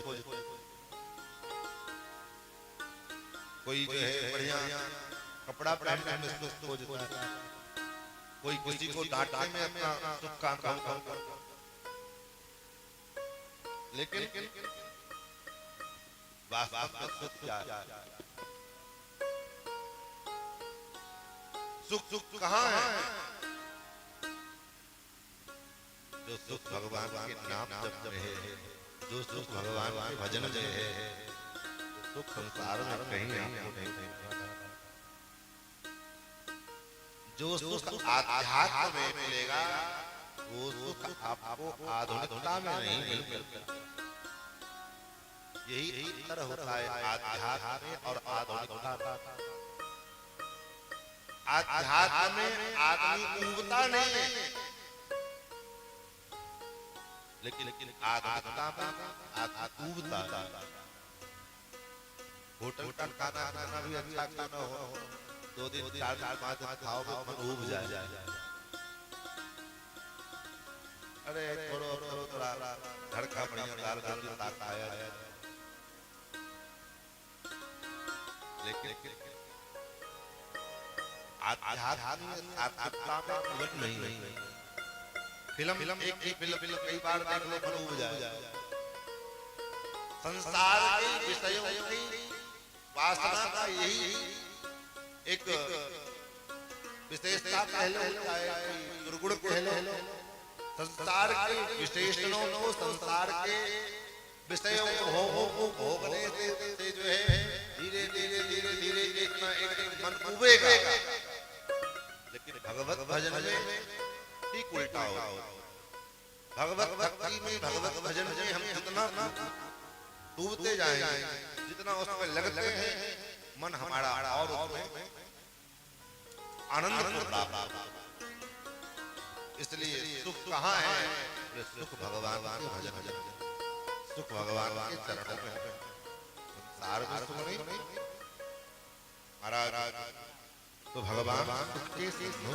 कोई जो है बढ़िया कपड़ा पहनने में खोज कोई किसी को डांटने में अपना सुख का काम करता, लेकिन वास्तव में सुख क्या है? सुख कहाँ है? जो सुख भगवान के नाम जप में है, जो सुख भगवान के भजन में है, सुख संसार में कहीं आपको नहीं मिलेगा। जो सुख आध्यात्म में मिलेगा, वो सुख आपको आधुनिकता में नहीं मिलेगा। यही अंतर होता है आध्यात्म में और आधुनिकता में। आध्यात्म में आदमी ऊबता नहीं है, लेकिन आधुनिकता में ऊबता है। होटल का खाना भी अच्छा खाना हो, 2 दिन 4 दिन 5 दिन खाओगे मन ऊब जाए। अरे छोड़ो थोड़ा घर का बढ़िया दाल सब्जी खाया है, लेकिन आध्यात्मिकता में उलट नहीं। फिल्म एक फिल्म कई बार देख लो मन ऊब जाए। संसार के विषयों की वासना का यही एक विशेषता कह लो, दुर्गुण कह लो। संसार के विशेषणों को, संसार के विषयों को भोगने से जो है धीरे धीरे एक न एक दिन मन उबेगा। लेकिन भगवत भजन में ठीक उल्टा हो। भगवत भक्ति में, भगवत भजन में हम जितना डूबते जाएंगे, जितना उसमें लगते हैं, मन हमारा और उसमें आनंद प्राप्त होता। इसलिए सुख कहाँ है? सुख भगवान के भजन, सुख भगवान के चरणों में। संसार में सुख नहीं महाराज, तो भगवान सुख के सिंधु,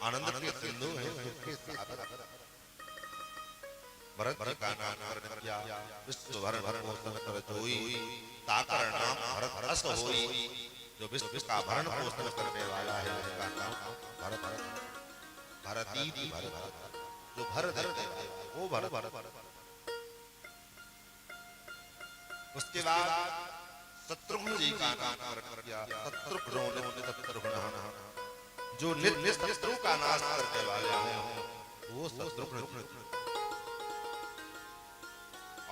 आनंद के सिंधु है, सुख के सागर। भरत का नाम करने किया, विश्व भर भरण पोषण कर जोई, ताकर नाम भरत रस होई। जो विश्व का भरण पोषण करने वाला है, उसका नाम भरत, भरती भरत। जो भर देते वो भरत। उसके बाद शत्रुघ्न जी का नाम कर दिया, शत्रुघ्न। जो नित्य शत्रु का नाश करने वाले हैं वो शत्रुघ्न।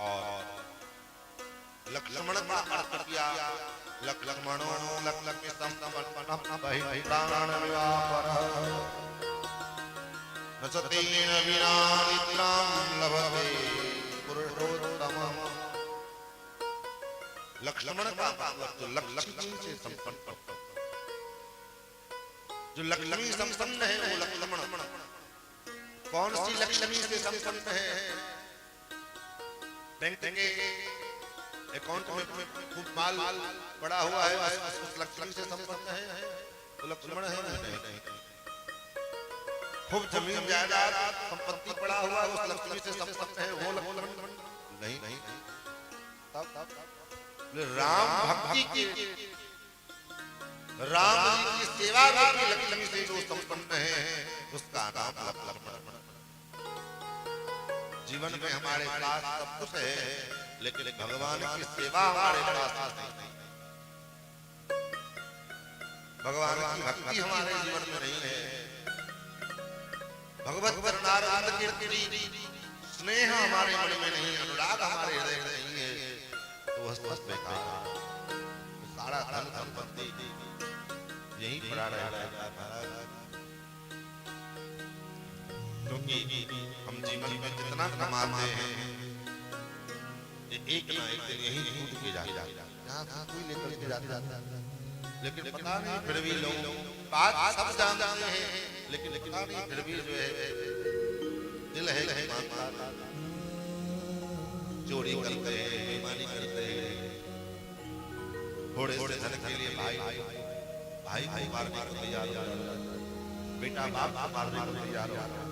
और लक्ष्मण का अर्थ किया, लक्ष्मणो लक्ष्मी संपन्नः बहि प्राण विवापर नचतेन विना निद्रां लभते पुरुषोत्तमः। लक्ष्मण का मतलब जो लक्ष्मी से संपन्न, जो लक्ष्मी संपन्न है वो लक्ष्मण। कौन सी लक्ष्मी से संपन्न है? बैंक के अकाउंट में खूब माल पड़ा हुआ है, उस लक्ष्मी से संपन्न है, तो लक्ष्मण है। नहीं, खूब जमीन जायदाद संपत्ति पड़ा हुआ है, उस लक्ष्मी से संपन्न है, वो लक्ष्मण नहीं। राम भक्ति की, राम जी की सेवा की लक्ष्मी से जो संपन्न है, उसका नाम लक्ष्मण। जीवन में हमारे पास सब कुछ है, लेकिन भगवान की सेवा हमारे पास नहीं। भगवान की भक्ति हमारे जीवन में नहीं है। भगवत चरणारविंद कीर्ति स्नेह हमारे मन में नहीं, अनुराग हमारे हृदय में नहीं है, तो वह बेकार है। सारा धन संपत्ति यही पड़ा रहेगा, क्योंकि हम जीवन में जितना कमाते हैं एक ना एक दिन यही छूट के जाता है, जहाँ कोई लेकर के जाता है। लेकिन पता नहीं फिर भी लोग बात सब जानते हैं, लेकिन पता नहीं फिर भी जो है दिल है चोरी करते हैं, बेईमानी करते हैं, थोड़े थोड़े धन के लिए भाई को मारने को तैयार हो जाता है, बेटा बाप को मारने को तैयार हो जाता है,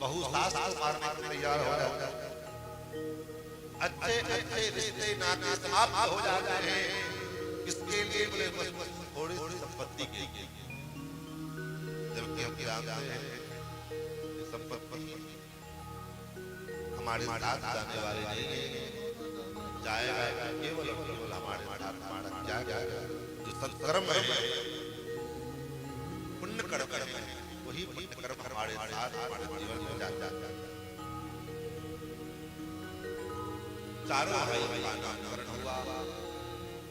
बहू सास को मारने को तैयार हो जाता है। अच्छे अच्छे रिश्ते नाते समाप्त हो जाते हैं, किसके लिए? बोले बस थोड़ी सी संपत्ति संपत्ति की, जबकि हम जानते हैं कि संपत्ति हमारे साथ जाने वाले नहीं, जाएगा केवल और केवल हमारे साथ जाएगा जो सत्कर्म है, पुण्य कर्म है, वही पुण्य कर्म हमारे साथ हमारे जीवन में जाता है। चारों भाई का नामकरण हुआ,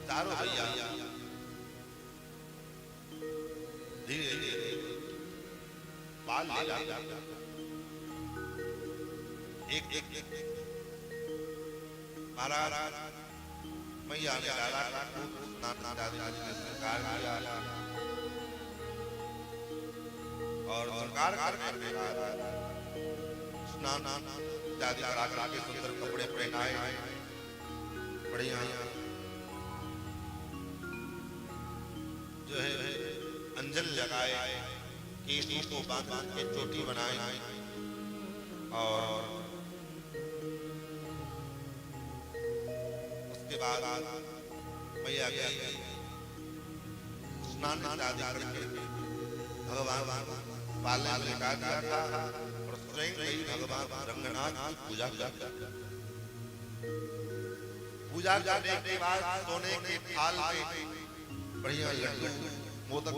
चारों भैया धीरे धीरे बाल ले एक एक महाराज मैया ने लाला नाना दादी ने सरकार किया और सरकार करने के बाद स्नान दादी करा के सुंदर कपड़े पहनाए, बढ़िया जो है अंजन लगाए, केशों को बांध के चोटी बनाए और उसके बाद मैया गई स्नान आदि करके भगवान पालने में लगा दिया था और स्वयं भगवान रंगनाथ की पूजा करते पूजा करने के बाद सोने के थाल में बढ़िया लड्डू मोदक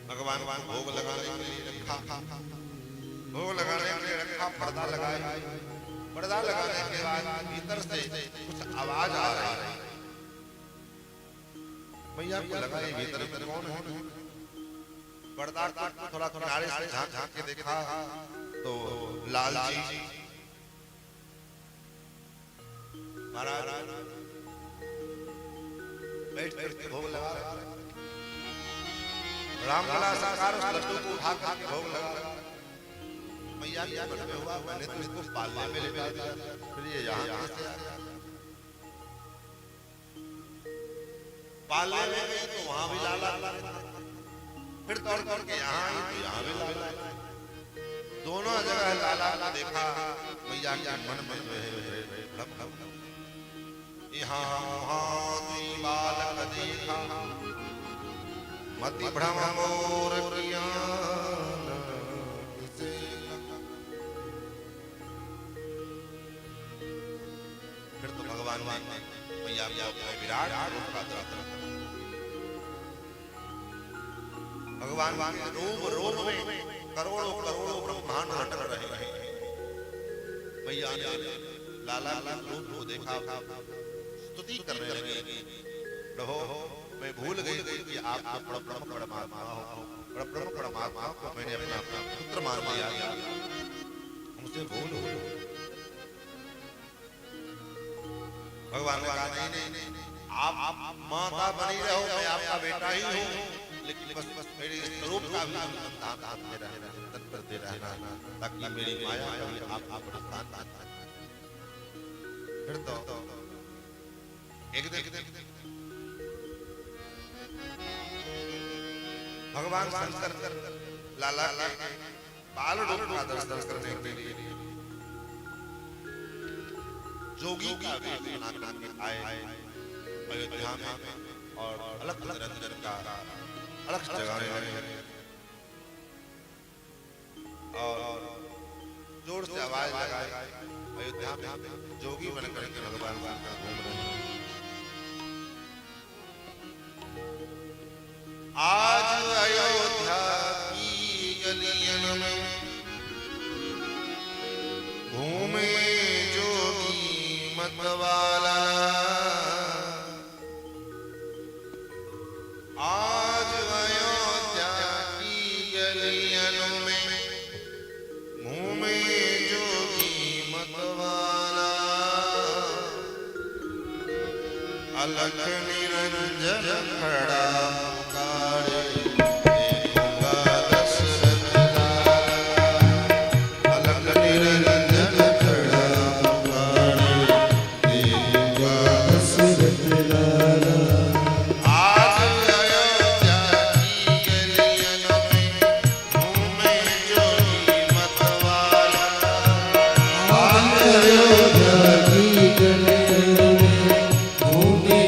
भगवान भोग लगाने के लिए रखा, भोग लगाने के लिए रखा, पर्दा लगाया, पर्दा लगाने के बाद भीतर से कुछ आवाज आ रही है। मैया को लगा ये भीतर में कौन है, पर्दा को थोड़ा किनारे से झांक के देखा तो लाल जी महाराज बैठ करके भोग लगा रहे, रामकला साकार उस लड्डू को उठा करके भोग लगा रहे। मैया क्या मन में हुआ, मैंने तो इसको पालने में ले दिया, फिर ये यहाँ से आ गया, पालने में गई तो वहां भी लाला, फिर तोड़ तोड़ के यहाँ आई तो यहाँ भी लाला, दोनों जगह लाला को देखा। मैया के मन में यहाँ बालक देखा, मति भ्रम मोर किया, फिर तो भगवान मैया को विराट रूप का दर्शन, भगवान के रूप में करोड़ों करोड़ों ब्रह्मांड रटक रहे हैं। मैया ने लाला के रूप को देखा, स्तुति करने लगे, प्रभु मैं भूल गई कि आप तो परमात्मा हो, परमात्मा को मैंने अपना पुत्र मान लिया, मुझसे भूल हो। भगवान ने कहा नहीं, आप माता बनी रहो, मैं आपका बेटा ही हूँ, लेकिन बस मेरे स्वरूप का भी संतान मेरा करते रहना, ताकि मेरी माया कभी आप स्थान ना पाए। फिर तो एक दिन भगवान शंकर लाला के बाल रूप का दर्शन करने के लिए जोगी का वेश बना करके आए अयोध्या में और अलग अलग रंजन का अलग जगह में और जोर से आवाज लगाए, अयोध्या में जोगी बन करके भगवान घूम रहे हैं। आज अयोध्या की गलियन में घूमे जोगी मतवाला, आज अयोध्या की गलियन में घूमे जोगी मतवाला, अलख निरंजन खड़ा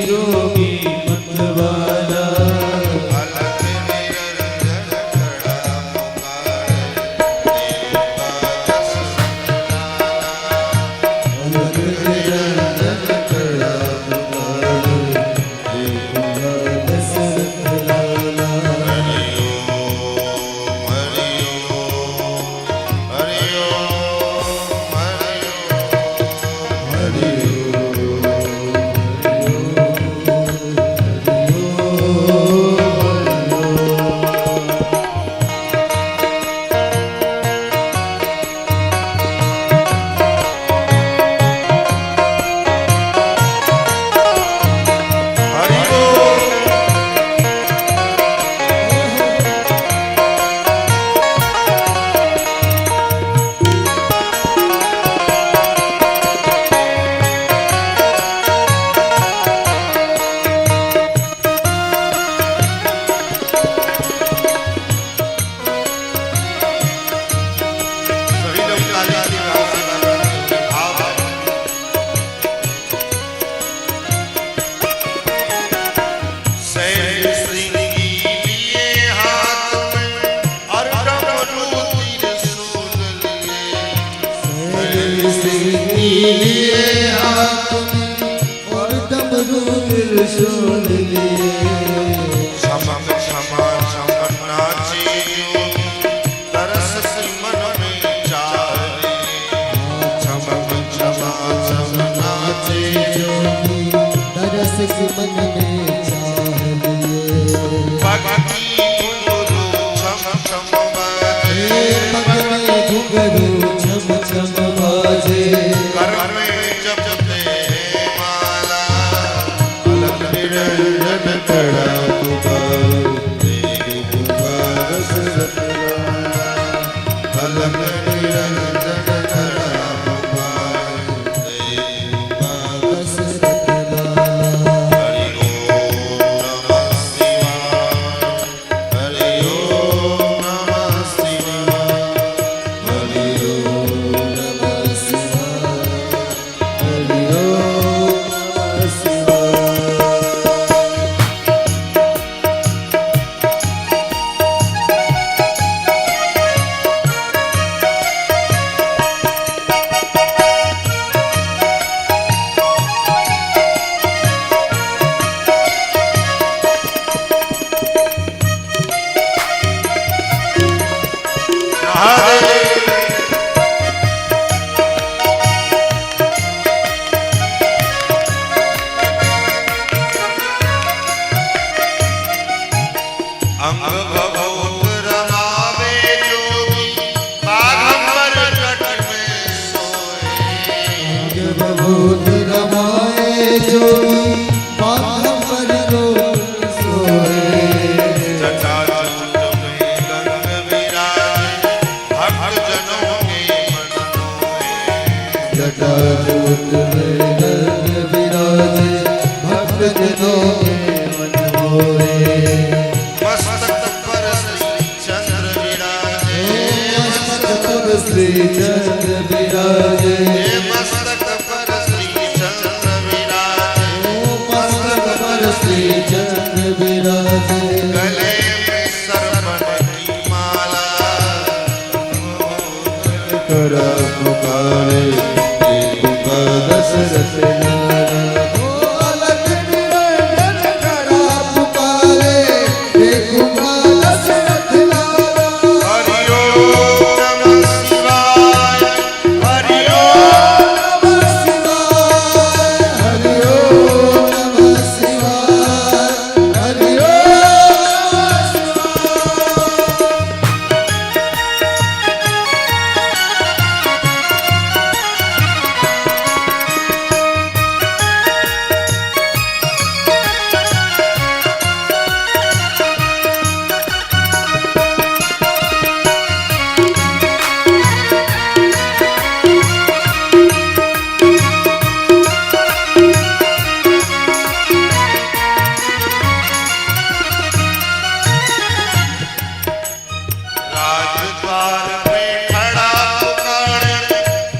जोगी मतवाला। लिए हाथ में और डमरू त्रिशूल लिए क्षमा क्षमा क्षमा नाचे तरस सी मन में चाहे क्षमा क्षमा क्षमा नाचे जोगी तरस की मन में चाह लिए भक्ति गुरु क्षम क्षम हे पग में घुंघरू छम छम बाजे कर में जपते माला अलग निरंजन कड़ा पुकार तेरे पुकार सरला अलग निरंजन कड़ा पुकार तेरे पुकार सरला हरि ओम नमः शिवाय हरि ओम नमः शिवाय हरि ओम नमः शिवाय हरि ओम नमः शिवाय अंग भभूत रमावे जोगी बाघंबर तट में सोए बहुत रमाए जोगी बाघंबर रोग सोए जटाजूट में गंग विराजे भक्त जनों के मन मोहे जटाजूट में गंग विराजे भक्त जनों के मन मोहे मस्तक पर श्री चंद्र विराजे मस्तक पर श्री चंद्र विराजे मस्तक पर श्री चंद्र विराजे मस्तक पर श्री चंद्र विराजे गले में सरपन की माला करा पुकारे देखो दशरथ नारा ओ अलग निरंजन करा पुकारे देखो दशरथ नारा हरि ओम नमः शिवाय हरि ओम नमः शिवाय हरि ओम नमः शिवाय हरि ओम राजद्वार पे खड़ा पुकारे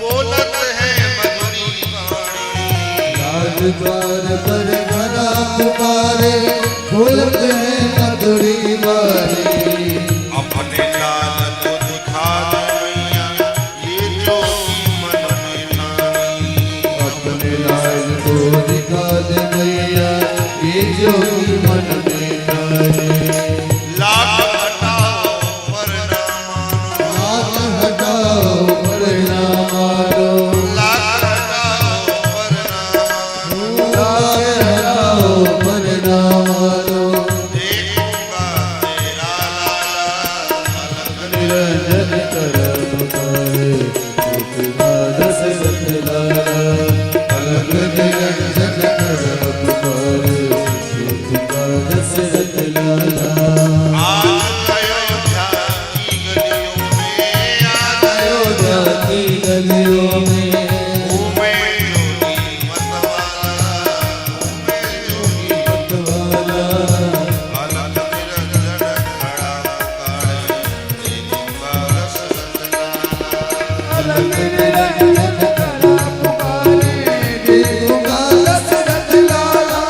बोलत है मधुरी वाणी राजद्वार पर खड़ा पुकारे बोलत है मधुरी वाणी अपने लाल को दिखा दे मैया ये जो मन में नानी अपने लाल को दिखा दे मैया ये जो मन में नारे लाख हटाओ वरना हाथ हटाओ वरना मारो लाख हटाओ वरना हाथ हटाओ वरना मारो देखूंगा तेरा लाला अलग निरंजन कर पुकारे देखा दशरथ लाला अलग निरंजन कर पुकारे देखा दशरथ लाला आज अयोध्या की गलियों में आज अयोध्या की गलियों में घूमे जोगी मतवाला घूमे जोगी मतवाला अलग निरंजन खड़ा पुकारे देखूंगा दशरथ लाला अलग निरंजन कर पुकारे देखा दशरथ लाला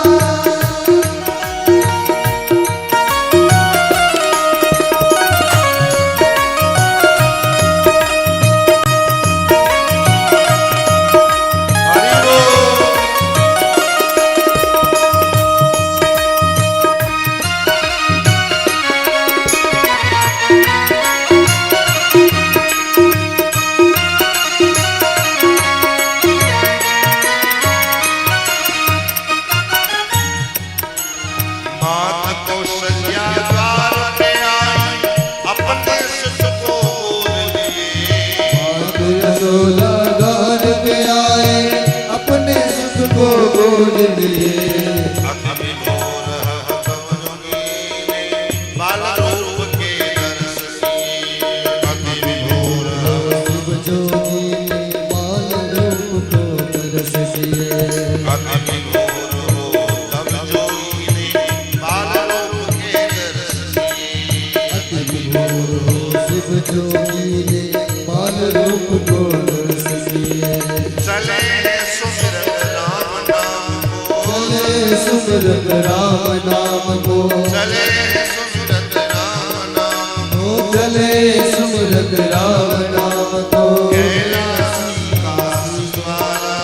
सब जोगी ने बाल रूप को दर्श किए। चले सुमिरत राम नाम को, चले सुमिरत राम नाम को, चले सुमिरत राम नाम को, चले सुमिरत राम नाम को। कैलाश काशी द्वारा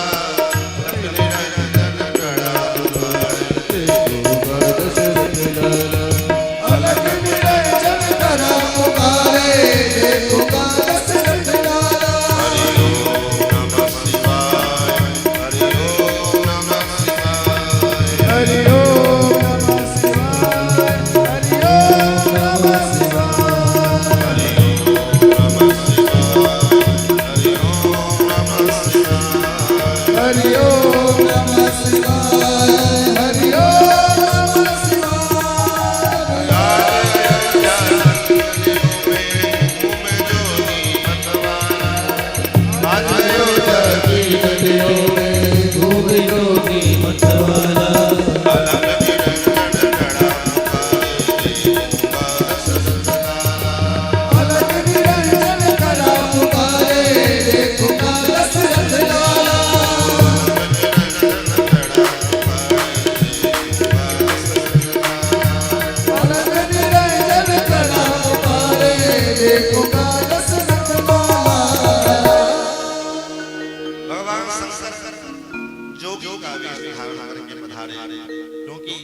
रखने रंजन कड़ा पुकारे। दशरथ लाला अलग निरंजन करा पुकारे, देखो दशरथ लाला। हरि ओम नमः शिवाय, हरि ओम नमः शिवाय, हरि ओम नमः शिवाय, हरि ओम नमः शिवाय। हरि ओम नमः शिवाय, हरि ओम नमः शिवाय। हरि ओम नमः शिवाय, हरि ओम नमः शिवाय। अयोध्या की नदियों में घूम योगी मतवाला। अलग निरंजन करा पुकारे, देखो दशरथ लाला। अलग निरंजन करा पुकारे, देखो दशरथ लाला। भगवान शंकर जोगी का वेश धारण करके पधारे, क्योंकि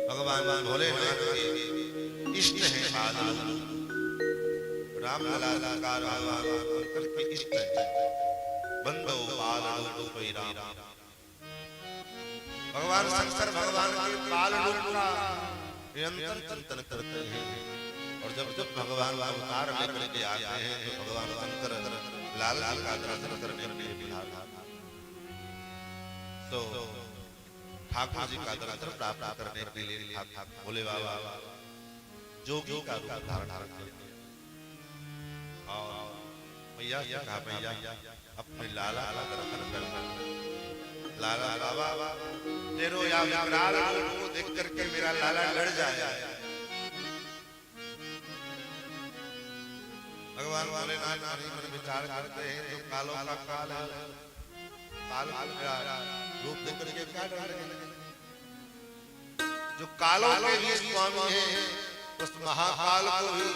भगवान भोलेनाथ के इष्ट हैं बादल। राम लला का भगवान शंकर के इष्ट है बंदो बाल रूप राम। भगवान शंकर भगवान के बाल रूप का निरंतर चिंतन करते हैं, और जब जब भगवान अवतार लेकर के आते हैं तो भगवान शंकर लाल लाल का दर्शन करने के लिए बिहार तो ठाकुर जी का दर्शन प्राप्त करने के लिए भोले बाबा जोगी का रूप धारण करते हैं। और मैया से कहा, मैया अपने लाला का दर्शन कर। लाला बाबा तेरो या विकराल रूप को देख करके मेरा लाला डर जाए। भगवान भोलेनाथ मन में विचार करते हैं, जो कालों का काल है, काल मेरा रूप देख करके क्या डर लगेगा। जो कालों के भी स्वामी हैं, उस महाकाल को भी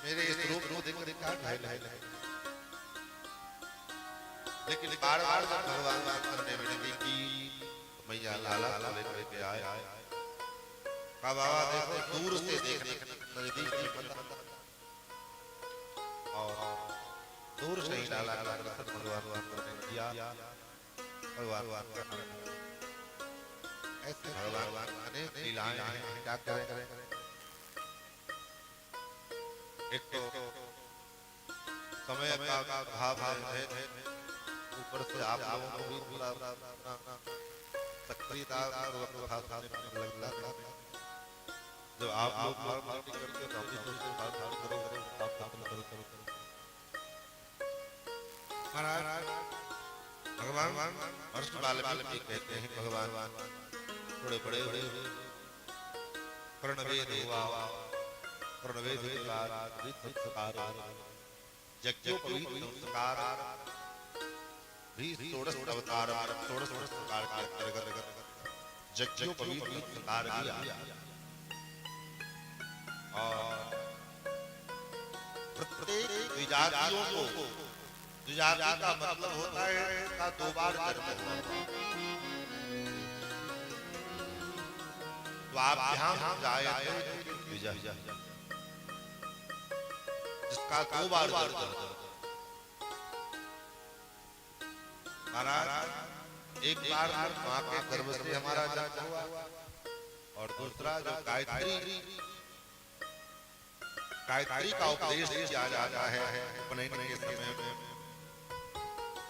मेरे इस रूप को देख करके क्या डर लगेगा। लेकिन बार बार जब भगवान करने विनती की, मैया लाला लेकर के आए। कहा बाबा देखो, दूर से देखने नजदीक नहीं पता, और दूर से ही लाला का दर्शन भगवान ने किया। भगवान ऐसे भगवान अनेक लीलाएं हैं, क्या करें। एक तो समय का भाव है, ऊपर से आप लोगों को भी पूरा सक्रियता लगता है। जब आप लोग करते तो अपनी महाराज भगवान हर्ष वाले भी कहते हैं, भगवान थोड़े बड़े हुए कर्णवेद हुआ, कर्णवेद के बाद संस्कार, यज्ञोपवीत संस्कार भी 16 अवतार 16 संस्कार के अंतर्गत यज्ञोपवीत संस्कार किया। और प्रत्येक विजातियों को, विजाति का मतलब होता है का 2 बार जन्म होना। तो आप यहाँ जाए विजय जिसका 2 बार जन्म। महाराज एक बार माँ के गर्भ से हमारा जन्म हुआ, और दूसरा जो गायत्री का उपदेश किया जाता है उपनयन के समय में,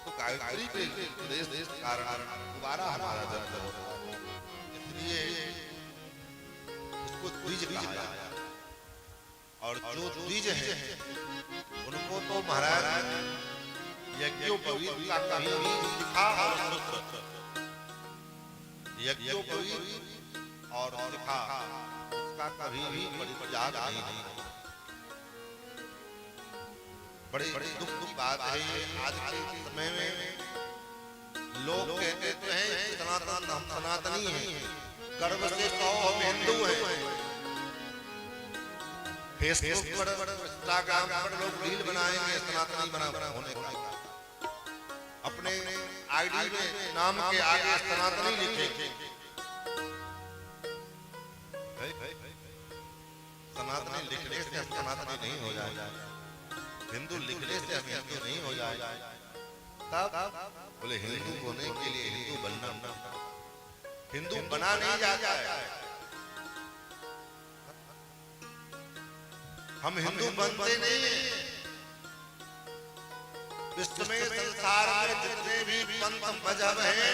तो गायत्री के उपदेश के कारण दोबारा हमारा जन्म होता है। इसलिए इसको द्विज कहा जाता है। और जो द्विज है उनको तो महाराज यज्ञोपवीत का कभी भी शिखा और सूत्र, यज्ञोपवीत और शिखा उसका कभी भी परित्याग नहीं। बड़ी दुख की बात है ये। आज के समय में लोग कहते तो हैं सनातन हम सनातनी हैं, गर्व से कहो हम हिंदू हैं। फेसबुक पर इंस्टाग्राम पर लोग रील बनाएंगे सनातनी बना होने का, अपने आईडी में नाम के आगे सनातनी लिखेंगे। सनातनी लिखने से हम सनातनी नहीं हो जाए, हिंदू लिखने से हम हिंदू नहीं हो जाए। तब बोले हिंदू होने के लिए हिंदू बनना, हिंदू बना नहीं जाता है। हम हिंदू बनते नहीं हैं। विश्व में संसार में जितने भी पंथ मजहब हैं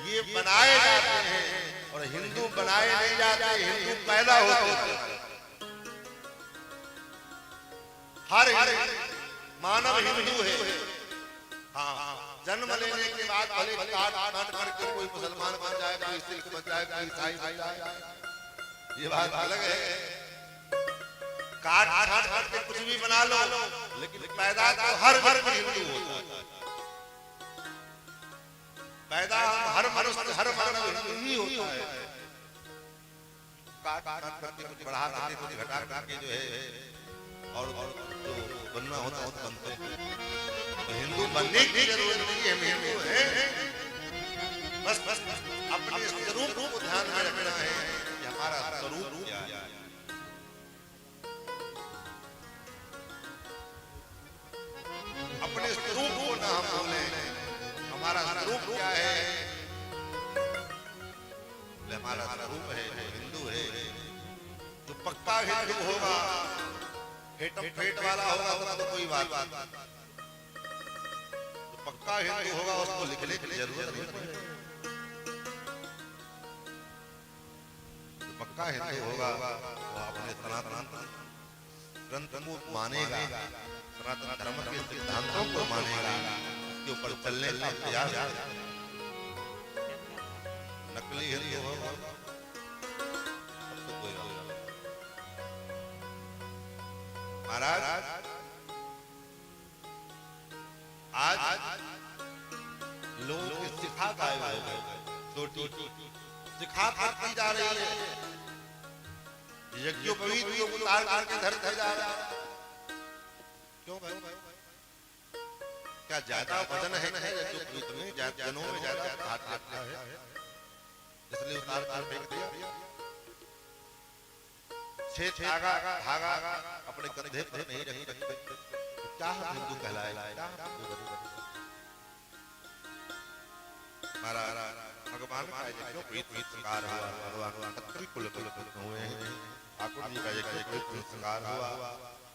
ये बनाए जाते हैं और हिंदू बनाए नहीं जाते, हिंदू पैदा होते हैं। हर मानव हिंदू है। हाँ, जन्म लेने के बाद भले काट करके कोई मुसलमान बन जाए, कोई सिख बन जाए, कोई ईसाई बन जाए, ये बात अलग है। काट करके कुछ भी बना लो, लेकिन पैदा तो हर हिंदू होता है। पैदा हर मनुष्य हर मानव हिंदू ही होता है। काट करके कुछ बढ़ा करके कुछ घटा करके जो है और जो बनना होता है बनते हैं। तो हिंदू बनने की जरूरत नहीं है, हिंदू है। बस अपने स्वरूप को ध्यान में रखना है कि हमारा स्वरूप क्या है। अपने स्वरूप को ना हम बोले, हमारा स्वरूप क्या है। हमारा स्वरूप है जो हिंदू है, जो पक्का हिंदू होगा, फेट वाला होगा तो कोई बात नहीं। जो पक्का हिंदू होगा उसको लिखने की जरूरत नहीं पड़ेगी। जो पक्का हिंदू होगा वो अपने सनातन ग्रंथ को मानेगा, सनातन धर्म के सिद्धांतों को मानेगा, उसके ऊपर चलने का प्रयास करेगा। नकली हिंदू होगा तो कोई महाराज आज लोग सिखा गायब हो गए, छोटी सिखा करती जा रही है। यज्ञोपवीत को उतार करके धरते जा रहा है। क्यों भाई? क्या ज्यादा वजन है यज्ञोपवीत में? जनों में ज्यादा हाथ लगता है इसलिए उतार कर फेंक दिया। छह धागा अपने कंधे पर नहीं रख सकते, क्या हिंदू कहलाएगा? भगवान का यज्ञोपवीत श्रृंगार हुआ, भगवान खत्री कुल हुए हैं, ठाकुर जी का यज्ञोपवीत श्रृंगार हुआ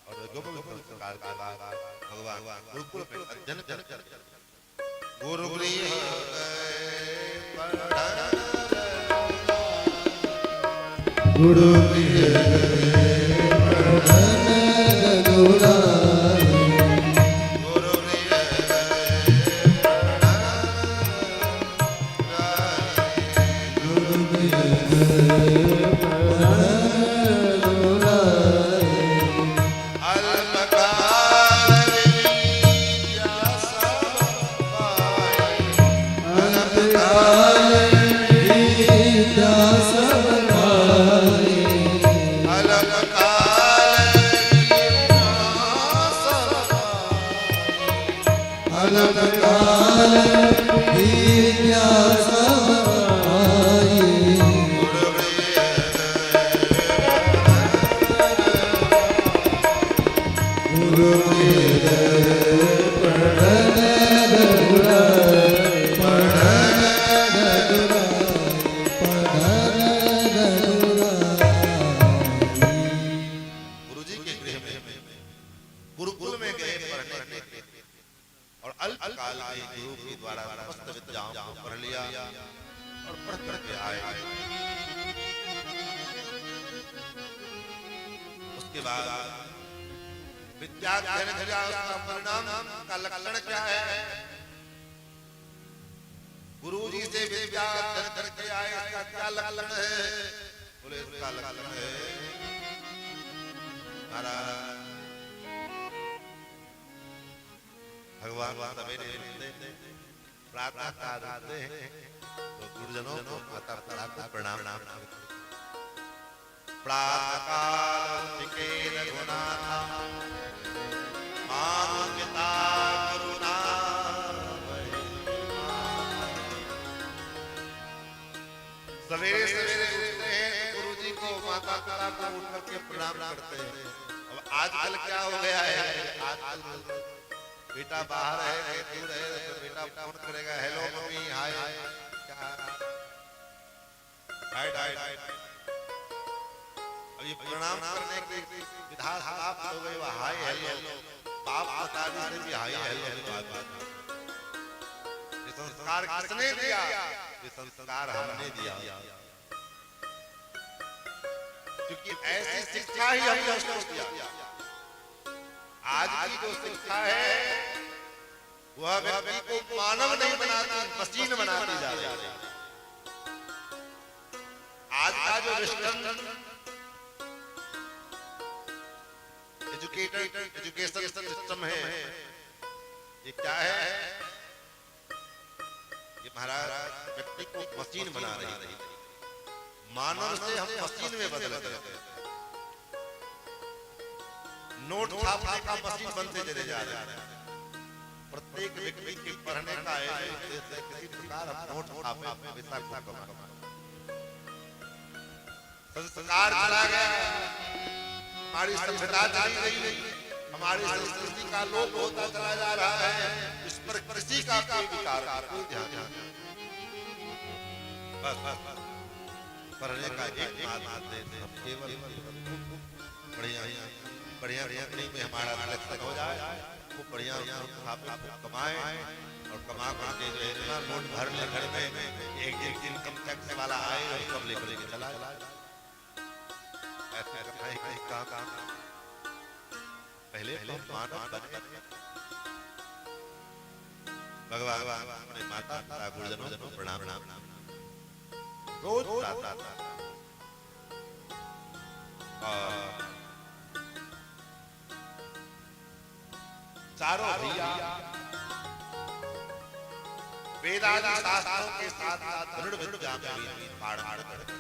और यज्ञोपवीत श्रृंगार के बाद भगवान गुरुकुल में जन गुरुगुरी गुरु भगवान सवेरे उठते प्रातः काल उठते हैं तो गुरुजनों को माता पिता को प्रणाम प्रातः काल उठके रघुनाथा मां पिता करुणा सवेरे सवेरे उठते हैं गुरु जी को माता पिता को उठ करके प्रणाम करते हैं। अब आजकल क्या हो गया है, आजकल बेटा बाहर है दूर है तो बेटा फोन करेगा हेलो मम्मी हाय हाय हाय। अब ये प्रणाम करने की विधा समाप्त हो गई, हाय हेलो बाप दादी से भी हाय हेलो। ये संस्कार किसने दिया? ये संस्कार हमने दिया, क्योंकि ऐसी शिक्षा ही हमने उसको दिया। आज की जो शिक्षा है वह व्यक्ति को मानव नहीं बनाती, मशीन बनाती जा रही है। आज का जो वेस्टर्न एजुकेशन सिस्टम है ये क्या है? ये महाराज व्यक्ति को मशीन बना रही है। मानव से हम मशीन में बदल गए, नोट छापने का मशीन बनते चले जा रहे हैं। प्रत्येक व्यक्ति के पढ़ने का है किसी प्रकार हम नोट छापे पैसा को कमा। संस्कार चला गया, हमारी सभ्यता चली गई, हमारी संस्कृति का लोप होता चला जा रहा है। इस पर किसी का कोई विचार कोई ध्यान नहीं। बस पढ़ने का एक मात्र केवल बढ़िया बढ़िया बढ़िया में हमारा सिलेक्शन हो जाए, खूब बढ़िया कमाए और कमा करके जो इतना नोट भर ले घर में एक इनकम टैक्स वाला आए और सब लेकर के चला जाए। ऐसे काम पहले मानव बने। भगवान अपने माता पिता गुरुजनों प्रणाम रोज प्रातः चारों भैया वेदादि शास्त्रों के साथ दृढ़ विद्या में पाठ करते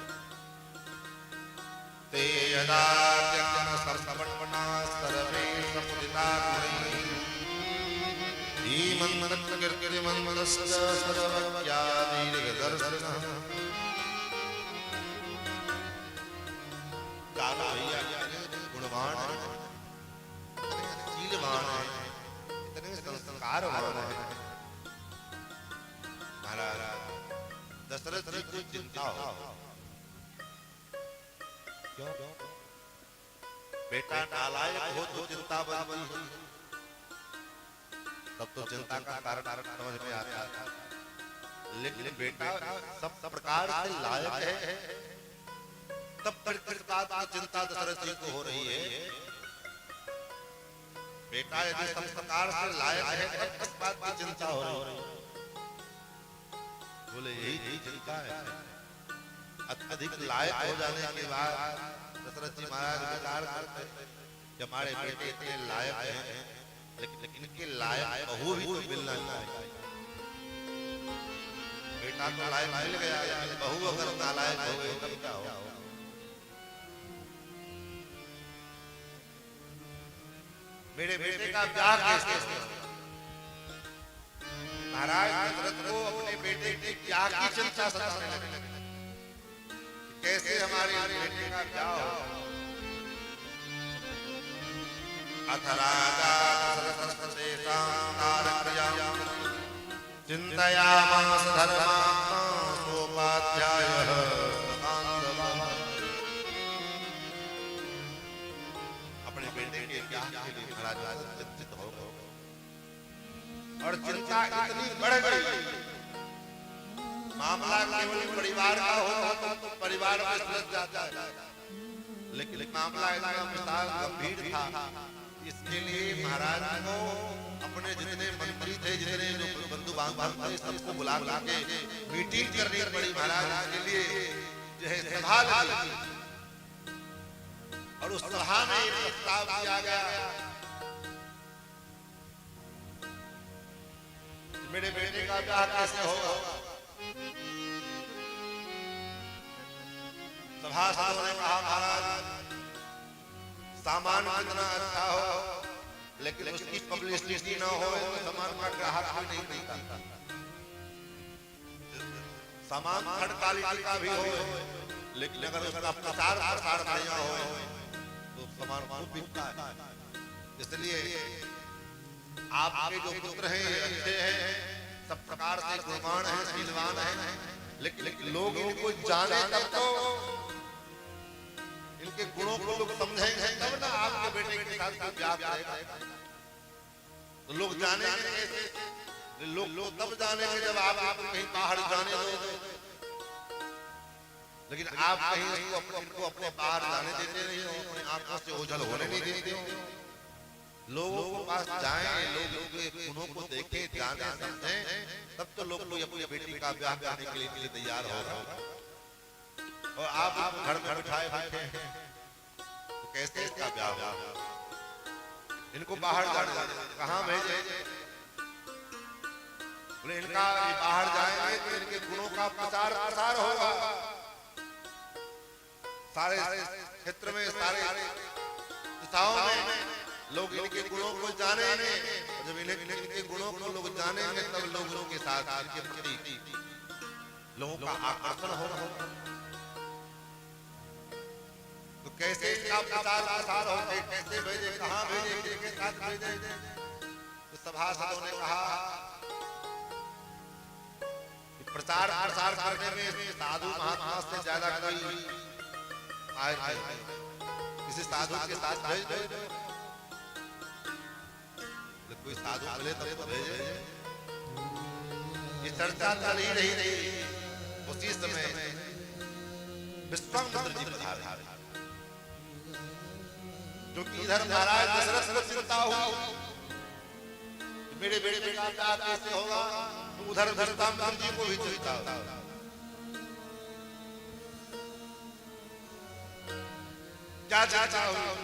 ते यदा ज्ञान सर्वपण्णा सर्वे समुदिता ईमन्मन्त कीर्तिमन्मनस्य सर्वज्ञानीर्दर्शनः। चारों भैया गुणवान हैं, शीलवान हैं, इतने संस्कारवान हैं। महाराज दशरथ जी को चिंता हो, क्यों? बेटा नालायक हो तो चिंता बन, तब तो चिंता का कारण समझ में आता है। लेकिन बेटा सब प्रकार से लायक है, तब तक किस बात की चिंता दशरथ जी को हो रही है? बेटा यदि सब प्रकार से लायक है तब किस बात की चिंता हो रही है? बोले यही चिंता है। अत्यधिक लायक हो जाने के बाद दशरथ जी महाराज विचार करते कि हमारे बेटे इतने लायक हैं, लेकिन इनके लायक बहू भी तो मिलना चाहिए। बेटा तो लायक मिल गया, लेकिन बहू अगर नालायक हो गई तब क्या होगा? मेरे बेटे का ब्याह कैसे होगा? महाराज दशरथ को अपने बेटे के ब्याह की चिंता सताने लगी। कैसे हमारे बेटे का ब्याह होगा? अथ राजा चिंतयामास धर्मात्मोपाध्यायः अपने बेटे के ब्याह के लिए महाराज चिंतित हो गए और चिंता इतनी बढ़ गई। मामला केवल परिवार का होता तो परिवार में सुलझ जाता है, लेकिन मामला इतना विशाल गंभीर था। इसके लिए महाराज को अपने जितने मंत्री थे, जितने बंधु बांधव थे, सबको बुला के मीटिंग करनी पड़ी। महाराज के लिए जो है सभा लगी और उस सभा में एक प्रस्ताव किया गया मेरे बेटे का ब्याह कैसे होगा? सभासदों ने कहा महाराज सामान कितना अच्छा हो लेकिन उसकी पब्लिसिटी ना हो तो सामान का ग्राहक भी नहीं मिलता। सामान थर्ड क्वालिटी का भी हो लेकिन अगर उसका प्रचार प्रसार बढ़िया हो तो सामान खूब बिकता है। इसलिए आपके जो पुत्र हैं अच्छे हैं, सब प्रकार से गुणवान हैं, शीलवान हैं, लेकिन लोग इनको जाने तब तो इनके गुणों को लोग समझेंगे तब ना आपके बेटे के साथ कोई ब्याह करेगा। तो लोग जानेंगे कैसे? लोग तब जानेंगे जब आप कहीं बाहर जाने दो। लेकिन आप कहीं इनको अपने बाहर जाने देते नहीं हो, अपनी आंखों से ओझल होने नहीं देते हो। लोगों के पास जाएं, लोग उनके गुणों को देखें, जाने समझें, तब तो लोग अपनी बेटी का ब्याह करने के लिए तैयार होगा। और आप घर में बिठाए बैठे हैं तो कैसे इसका ब्याह होगा? इनको बाहर जाना, कहाँ भेजे? बोले इनका बाहर जाएंगे तो इनके गुणों का प्रचार प्रसार होगा सारे क्षेत्र में, सारे दिशाओं में लोग इनके गुणों को जानेंगे। जब इनके गुणों को लोग जानेंगे तब लोग उनके साथ इनके प्रति लोगों का आकर्षण होगा। तो कैसे इसका प्रचार प्रसार होगा? कैसे भेजे, कहाँ भेजे, किसके साथ भेजे? तो सभासदों ने कहा कि प्रचार प्रसार करने में साधु महात्मा से ज्यादा कोई आए, किसी साधु के साथ भेज दो। कोई साधु मिले तब तो भेजे। ये चर्चा चल ही रही थी। उसी समय विश्वामित्र जी पधारे, जो कि इधर महाराज दशरथ को चिंता हुई मेरे बेटे का ब्याह कैसे होगा, तो उधर विश्वामित्र जी को भी चिंता हुई। क्या चाचा हुई?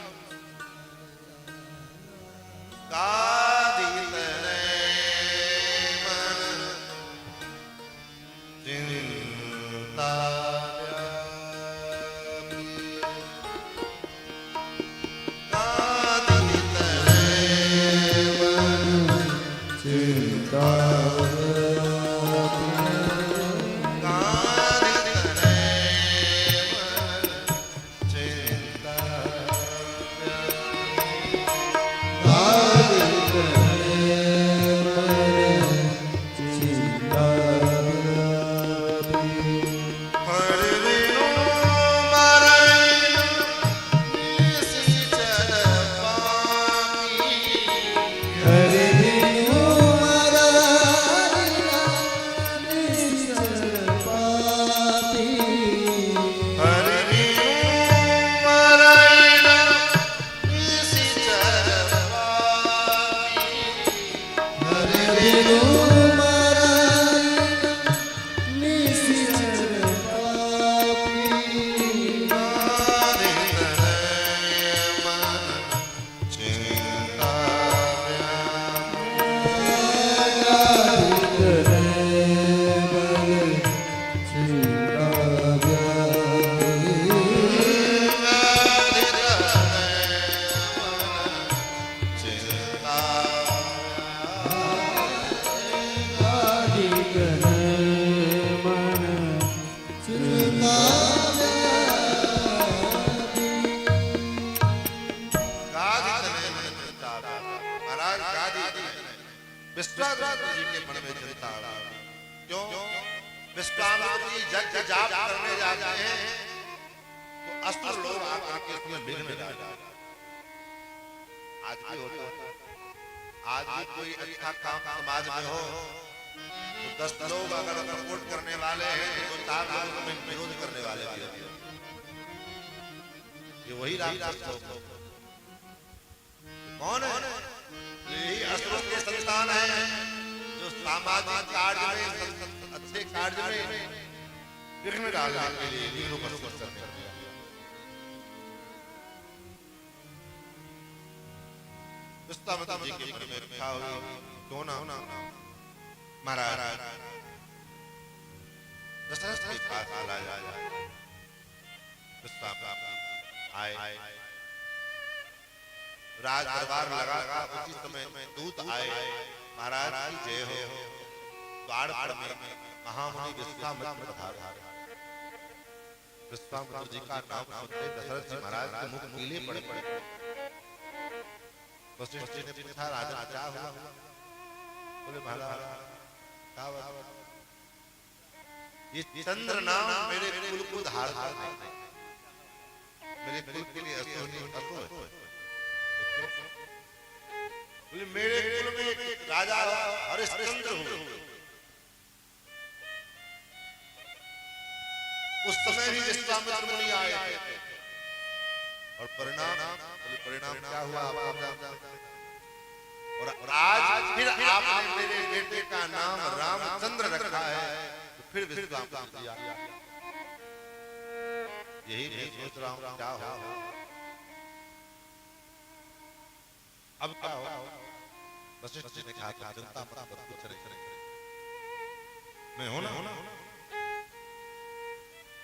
विश्वामित्र जी के मन में चिंता क्यों? विश्वामित्र जी यज्ञ जाप करने जाते हैं तो असुर लोग आकर के उसमें विघ्न डालते हैं। आज भी होता है। आज भी कोई अच्छा काम समाज में हो तो 10 लोग अगर सपोर्ट करने वाले हैं तो 4 लोग उसमें विरोध करने वाले भी होते हैं। ये वही राक्षस कौन है? यही असुरों के संतान हैं जो सामाजिक कार्य में, अच्छे कार्य में विघ्न डालने के लिए विघ्नों पर करते हैं। विश्वामित्र जी के मन में रखा हुआ क्यों ना महाराज दशरथ के पास राजा आए, राज दरबार लगा। उसी समय दूत आए, महाराज की जय हो। द्वार पर में महामुनि विश्वामित्र पधारे। विश्वामित्र जी का नाम सुनते दशरथ जी महाराज के मुख पीले पड़े। वशिष्ठ जी ने पूछा, राजा क्या हुआ? बोले महाराज क्या हुआ? ये चंद्र नाम मेरे कुल को धार है, मेरे कुल के लिए अशुभ है। बोले मेरे कुल में राजा हरिश्चंद्र हुए। उस समय भी विश्वामित्र मुनि आए और परिणाम क्या हुआ? और आज फिर आपने मेरे बेटे का नाम रामचंद्र रखा है, तो फिर विश्वामित्र दिया। यही मैं सोच रहा हूँ क्या हो। अब क्या हो? वशिष्ठ जी ने कहा चिंता मत करो, कुछ नहीं, मैं हूं ना।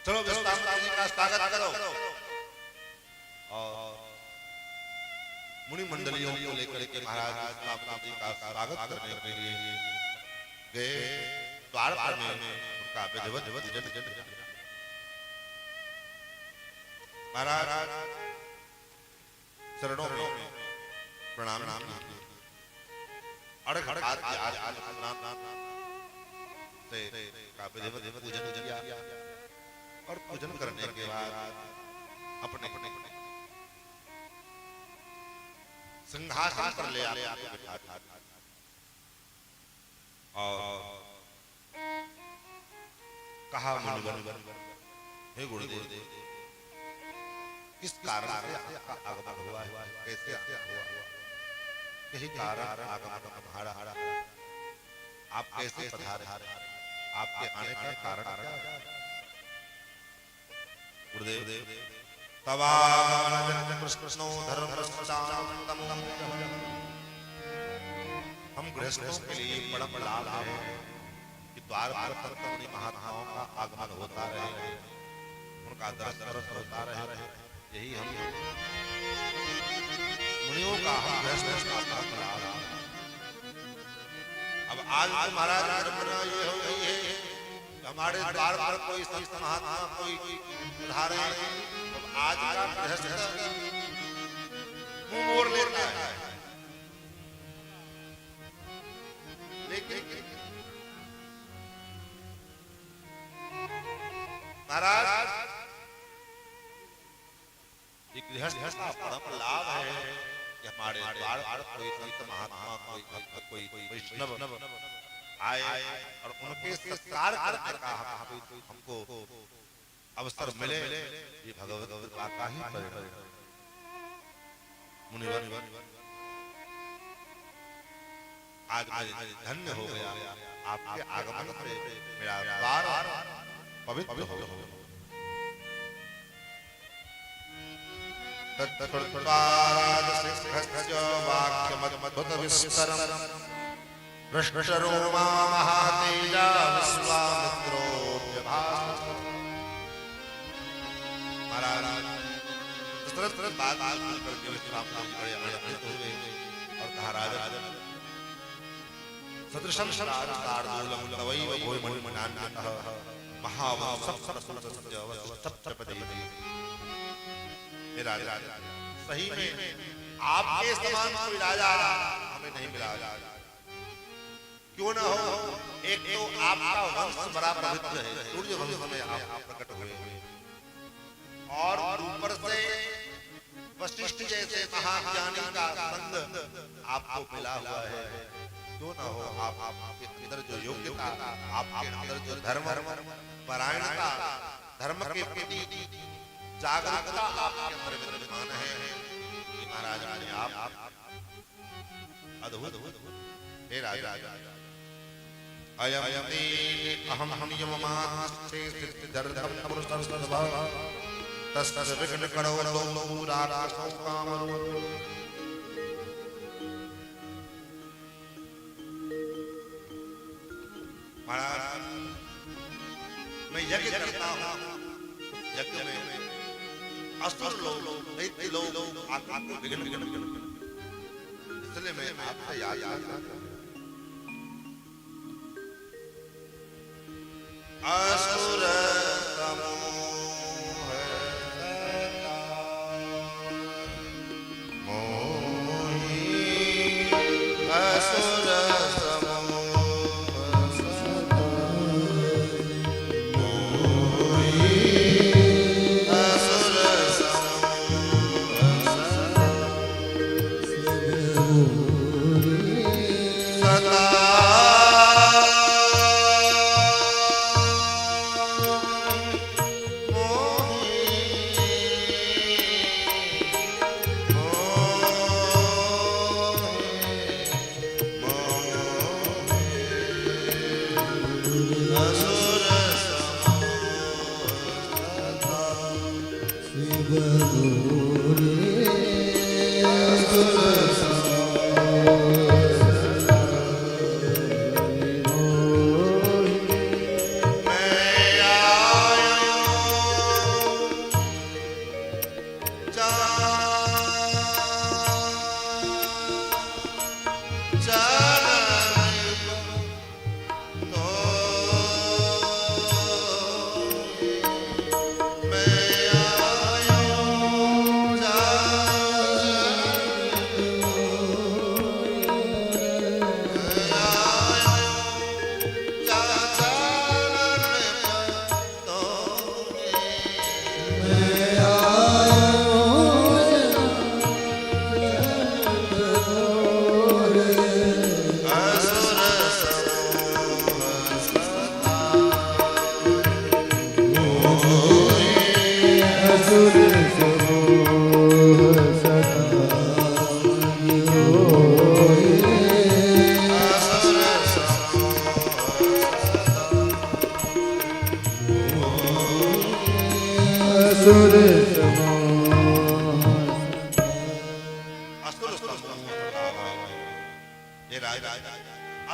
चलो विश्वामित्र जी का स्वागत करो। और मुनि मंडलियों को लेकर के महाराज विश्वामित्र जी का स्वागत करने के लिए गए। द्वार पर में उनका विधिवत पूजन किया। महाराज चरणों में प्रणाम अड़घ से का विधिवत पूजन किया। और पूजन करने के बाद अपने सिंहासन पर ले आके बिठा दिया। और कहा, मुनिवर हे गुरुदेव, किस कारण से आपका आगमन हुआ है? कैसे हुआ? यही कारण आगमन तुम्हारा। आप कैसे पधारे? आपके आने का कारण क्या है? गुरुदेव तवागमन कृष्णो धर्मस्तानंदम। हम गृहस्थों के लिए बड़ा लाभ है कि द्वार पर संतमुनि महात्माओं का आगमन होता रहे, उनका दर्शन होता रहे। यही हम मुनियों का हम गृहस्थों का लाभ। अब आज महाराज परंपरा ये हो गई है, हमारे द्वार पर कोई संत महात्मा कोई पधारे, तो आज का गृहस्थ मुंह मोड़ लेता है। लेकिन महाराज एक गृहस्थ का परम लाभ है कि हमारे द्वार पर कोई संत महात्मा कोई भक्त कोई वैष्णव आए और उनके सत्कार करने का हमको अवसर मिले। ये भगवत कृपा का ही परिणाम। मुनिवर आज मैं धन्य हो गया, आपके आगमन से मेरा द्वार पवित्र हो गया। तत्तत्त्वाराजसिंहस्य वाक्यमद्भुत विस्तरम् वृष्णरोमा महातेजा विश्वामित्रोऽभ्यभाषत। महाराज दशरथ बात करके विश्वामित्र बड़े आनंदित हुए और कहा, राजन सदृशं शार्दूलं तवैव भूयमण्डनान्यतः महावंशं प्रसूतस्य वसुस्तप्रपदेति। हे राजा, सही में आपके समान कोई राजा हमें नहीं मिला। क्यों ना हो, एक तो आपका वंश बड़ा पवित्र है, सूर्य वंश में आप प्रकट हुए, और ऊपर से वशिष्ठ जैसे महाज्ञानी का संग आपको मिला हुआ है। क्यों ना हो, आपके अंदर जो योग्यता, आपके अंदर जो धर्म परायणता, धर्म के प्रति जागरूकता आपके अंदर विद्यमान है। महाराज आप अद्भुत। हे राजा, अयम अहम नियममास्ते सिद्धिर्धर्म पुरुषं सद्भाव तस्य विघ्न करोतो राक्षसो कामरो। महाराज मैं यज्ञ करता हूँ, यज्ञ में असुर लोग दैत्य लोग आकर विघ्न इसलिए मैं आपसे याद करता हूँ। असुर समूह मोहि असुर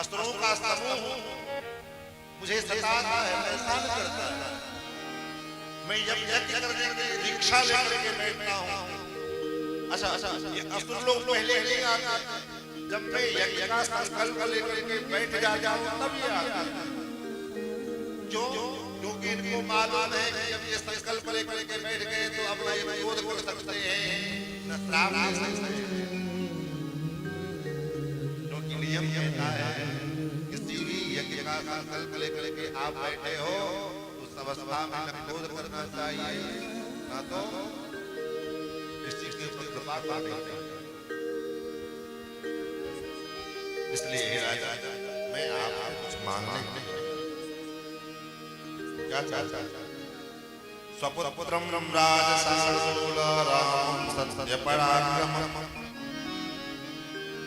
अस्त्रों का समूह मुझे सताता है, परेशान करता है। मैं यज्ञ करने के लिए दीक्षा लेकर के बैठता हूँ। अच्छा ये असुर लोग पहले नहीं आते, जब मैं यज्ञ का संकल्प लेकर के बैठ जाता हूँ तब ये आते। क्यों? क्योंकि इनको मालूम है कि जब ये संकल्प लेकर के बैठ गए तो अब ये विरोध कर सकते हैं, न श्राप दे सकते हैं। क्योंकि नियम कहता है किसी भी यज्ञ का संकल्प लेकर के आप बैठे हो उस अवस्था में न क्रोध करना चाहिए, ना तो इस चीज के ऊपर कृपा करनी चाहिए। इसलिए राजा मैं आपसे कुछ मांगने क्या चाहता स्वपुत्रम राजसाणूल राम सत्य पराक्रम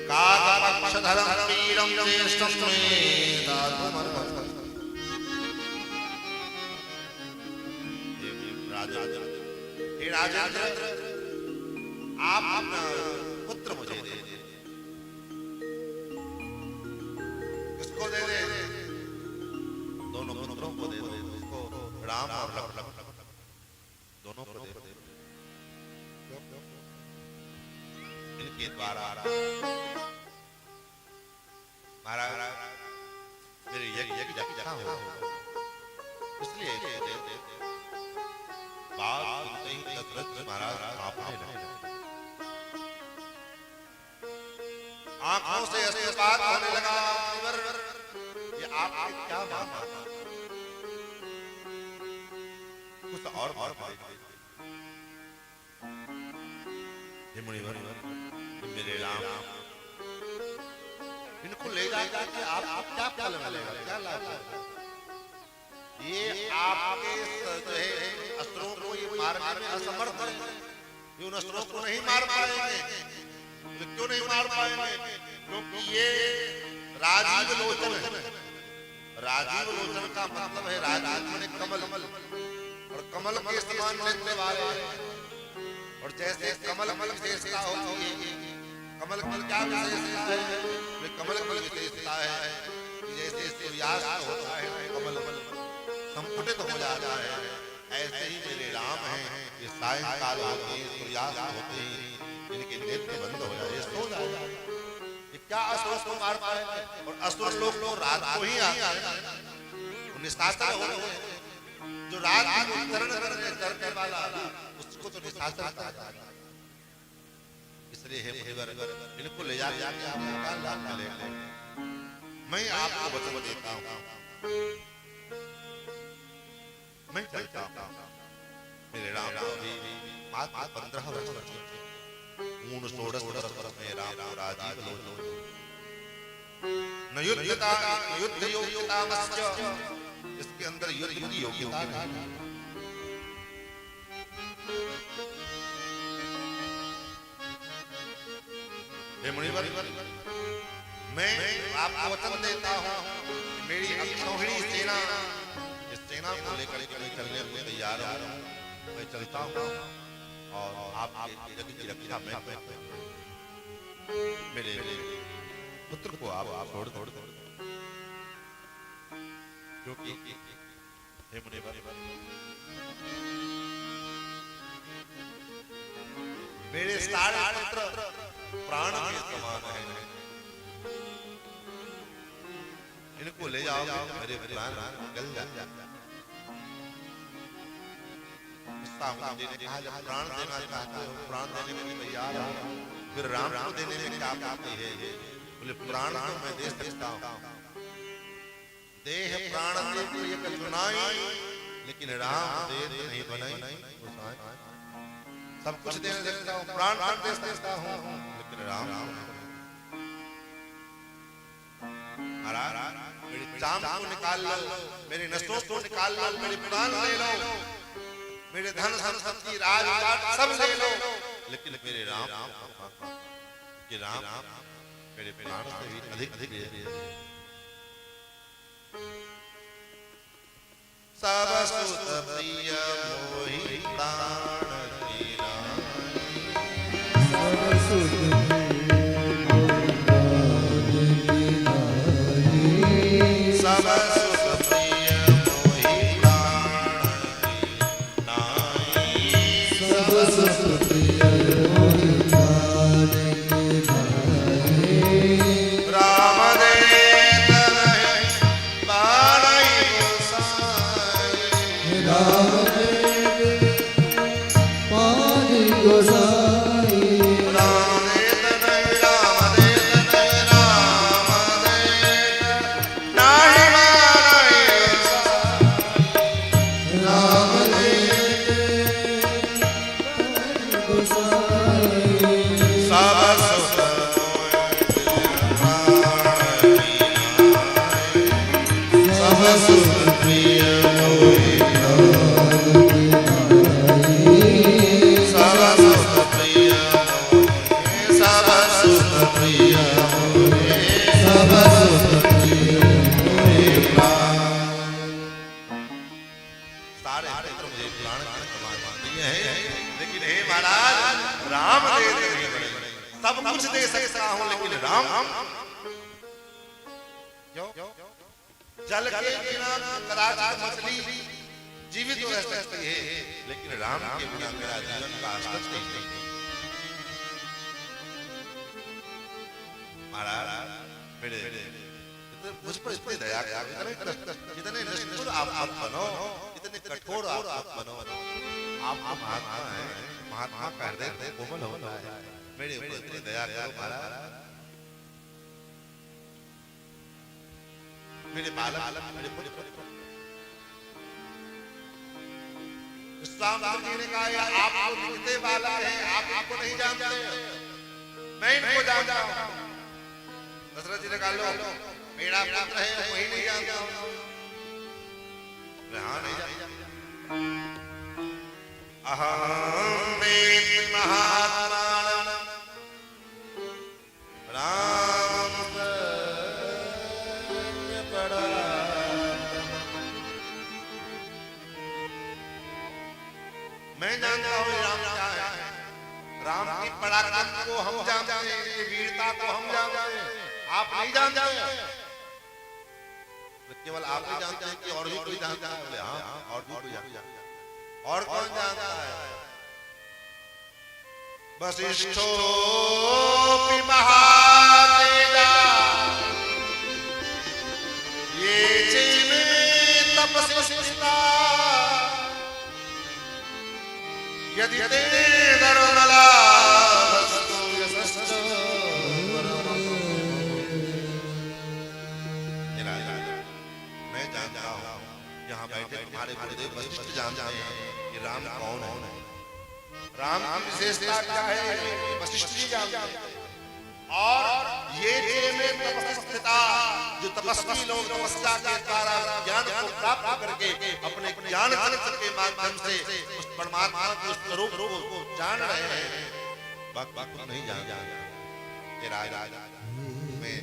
काकपक्षधरं वीरं ज्येष्ठं मे दातुमर्हति। हे राजेंद्र आप अपना पुत्र मुझे दे दे। किसको दे दे? दोनों पुत्रों को दे दो, उसको राम और लक्ष्मण दोनों को दे दो। इनके द्वारा महाराज मेरे यज्ञ अच्छा हो, इसलिए बात सुनते ही दशरथ महाराज कांपने लगे। आंखों से अश्रुपात होने लगा। ये आपने क्या मांगा? कुछ और हे मुनिवर मेरे राम इनको ले जाकर के आप क्या फल मिलेगा, क्या लाभ? ये आपके जो है अस्त्रों को ये मारने में असमर्थ है, ये उन अस्त्रों को नहीं मार पाएंगे। क्यों नहीं मार पाएंगे? क्योंकि ये राजीव लोचन है। राजीव लोचन का मतलब है राजीव माने कमल, और कमल के समान नेत्र वाले। और जैसे कमल की विशेषता होती है, कमल क्या विशेषता है? कमल की विशेषता है जैसे सूर्यास्त होता है कमल संपुटित हो जाता है, ऐसे ही मेरे राम हैं, ये सायंकाल होते ही सूर्यास्त होते ही इनके नेत्र बंद हो जाए, सो जाए। ये क्या असुर को मारता है? और असुर लोग तो रात को ही आते हैं, निशाचर हो रहे हैं। जो रात को चरने वाला उसको तो निशाचर कहा जाता है। इसलिए हे मुनिवर, इनको ले जाके आप निकाल लाल ले ले। मैं आपको वचन देता हूँ, मैं चलता हूँ। मेरे राम भी मात्र 15 वर्ष मून 16 वर्ष में राम राजीव लोचन न युद्ध योग्यता मस्य, इसके अंदर युद्ध की योग्यता नहीं। हे मुनिवर, मैं आपको वचन देता हूँ, मेरी अक्षौहिणी सेना, इस सेना को लेकर मैं चलने को तैयार हूँ। मैं चलता हूँ और आपके जग की रक्षा मैं मेरे पुत्र को आप छोड़ दो, क्योंकि हे मुनिवर, मेरे सारे पुत्र प्राण के समान हैं। इनको ले जाओ, मेरे प्राण निकल जाए। प्राण देना चाहते हो, प्राण देने में तैयार हो, फिर राम को देने में क्या पाते हैं? बोले प्राण तो मैं दे सकता हूँ, देह प्राण दे प्रिय करुणाई, लेकिन राम दे नहीं बनाई। सब कुछ दे सकता हूँ, प्राण तक दे सकता हूँ, लेकिन राम मेरे चाम को निकाल लो, मेरे नसों को निकाल लो, मेरे प्राण ले लो, मेरे धन संपत्ति राजपाट सब ले लो, लेकिन मेरे राम कि राम मेरे प्राण से भी अधिक है। सब सुत प्रिय मोहि प्राण दीना, सब सुत सब कुछ दे सकता हूं, लेकिन राम क्यों? जल के बिना कदाचित मछली जीवित रह सकती है, लेकिन राम के बिना मेरा जीवन का अस्तित्व नहीं। महाराज मेरे मुझ पर इतनी दया इतने निष्ठुर आप बनो, इतने कठोर आप बनो। आप महात्मा हैं, महात्मा का हृदय कोमल होता है, मेरे ऊपर इतनी दया करो महाराज। मेरे बालक मेरे पुत्र रामचंद्र जी ने कहा आप कितने बालक हैं, आप आपको नहीं जानते, मैं इनको जानता हूं। दशरथ जी ने कहा लो मेरा पुत्र है, वही नहीं जानता हूं। हाँ नहीं जानता। अहम वेद महात्मा राम बड़ा, मैं जानता हूँ राम क्या है। राम की पराक्रम को हम जानते हैं, वीरता को हम जानते हैं, आप नहीं जानते। केवल आप ही जानते हैं कि और भी कोई जानता है? बोले हाँ, और भी कोई जानता है। और कौन जानता है? वशिष्ठोऽपि महातेजा ये चैमे तपसि स्थिता यदि ते धर्मलाभस्तु यशश्च मैं जानता हूँ, यहाँ बैठे तुम्हारे गुरुदेव वशिष्ठ जानते हैं कि राम कौन है। राम की विशेषता क्या है वशिष्ठ जी जानते हैं। और ये में तपस्या स्थिता, जो तपस्वी लोग तपस्या के द्वारा ज्ञान को प्राप्त करके अपने ज्ञान के माध्यम से उस परमात्मा के स्वरूप को जान रहे हैं। बाकी नहीं जान तेरा मैं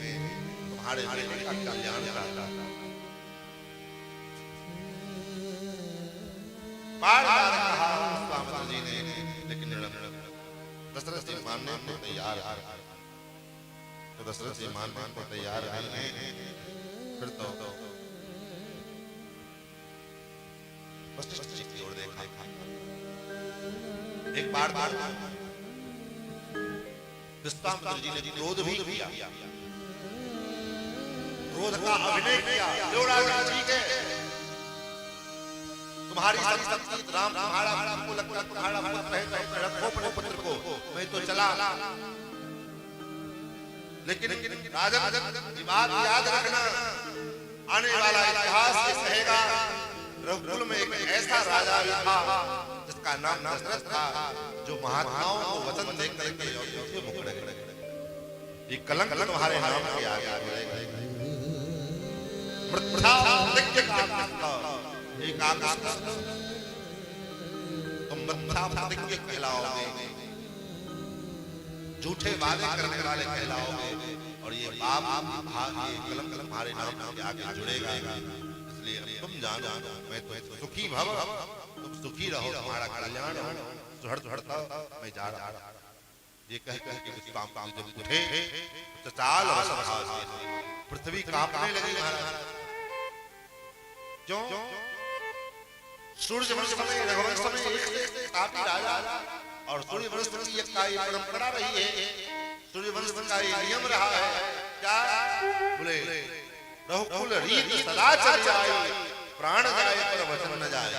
तुम्हारे का कल्याण करता बार बार कहा स्वामी जी ने, लेकिन दशरथ जी मानने को तैयार है। तो दशरथ जी मानने को तैयार नहीं है। फिर तो वशिष्ठ जी की ओर देखा। एक बार विश्वामित्र जी ने क्रोध भी किया, क्रोध का अभिनय किया। ठीक है, तुम्हारी संपत्ति राम तुम्हारा को लगता तुम्हारा पुत्र है, तो रखो अपने पुत्र को, मैं तो चला। लेकिन राजन बात याद रखना, आने वाला इतिहास ये कहेगा रघुकुल में एक ऐसा राजा था जिसका नाम दशरथ था, जो महात्माओं को वचन दे करके मुकरे। ये कलंक तुम्हारे नाम के आगे एक आकाश तुम मिथ्या प्रतिज्ञा कहलाओगे, झूठे वादे करने वाले कहलाओगे, और ये पाप ये कलंक तुम्हारे नाम के आगे जुड़ेगा। इसलिए तुम जानो मैं तो सुखी भव, तुम सुखी रहो, तुम्हारा कल्याण हो। सुहृदता मैं जा रहा। ये कह कह के विश्वामित्र जब उठे तो चाल पृथ्वी कांपने लगी महाराज। क्यों? सूर्य वंश में रघुवंश में एक काफी राजा और सूर्य वंश की एक परंपरा रही है। सूर्य वंश का एक नियम रहा है, क्या बोले रघुकुल रीत सदा चल जाए, प्राण जाए पर वचन न जाए।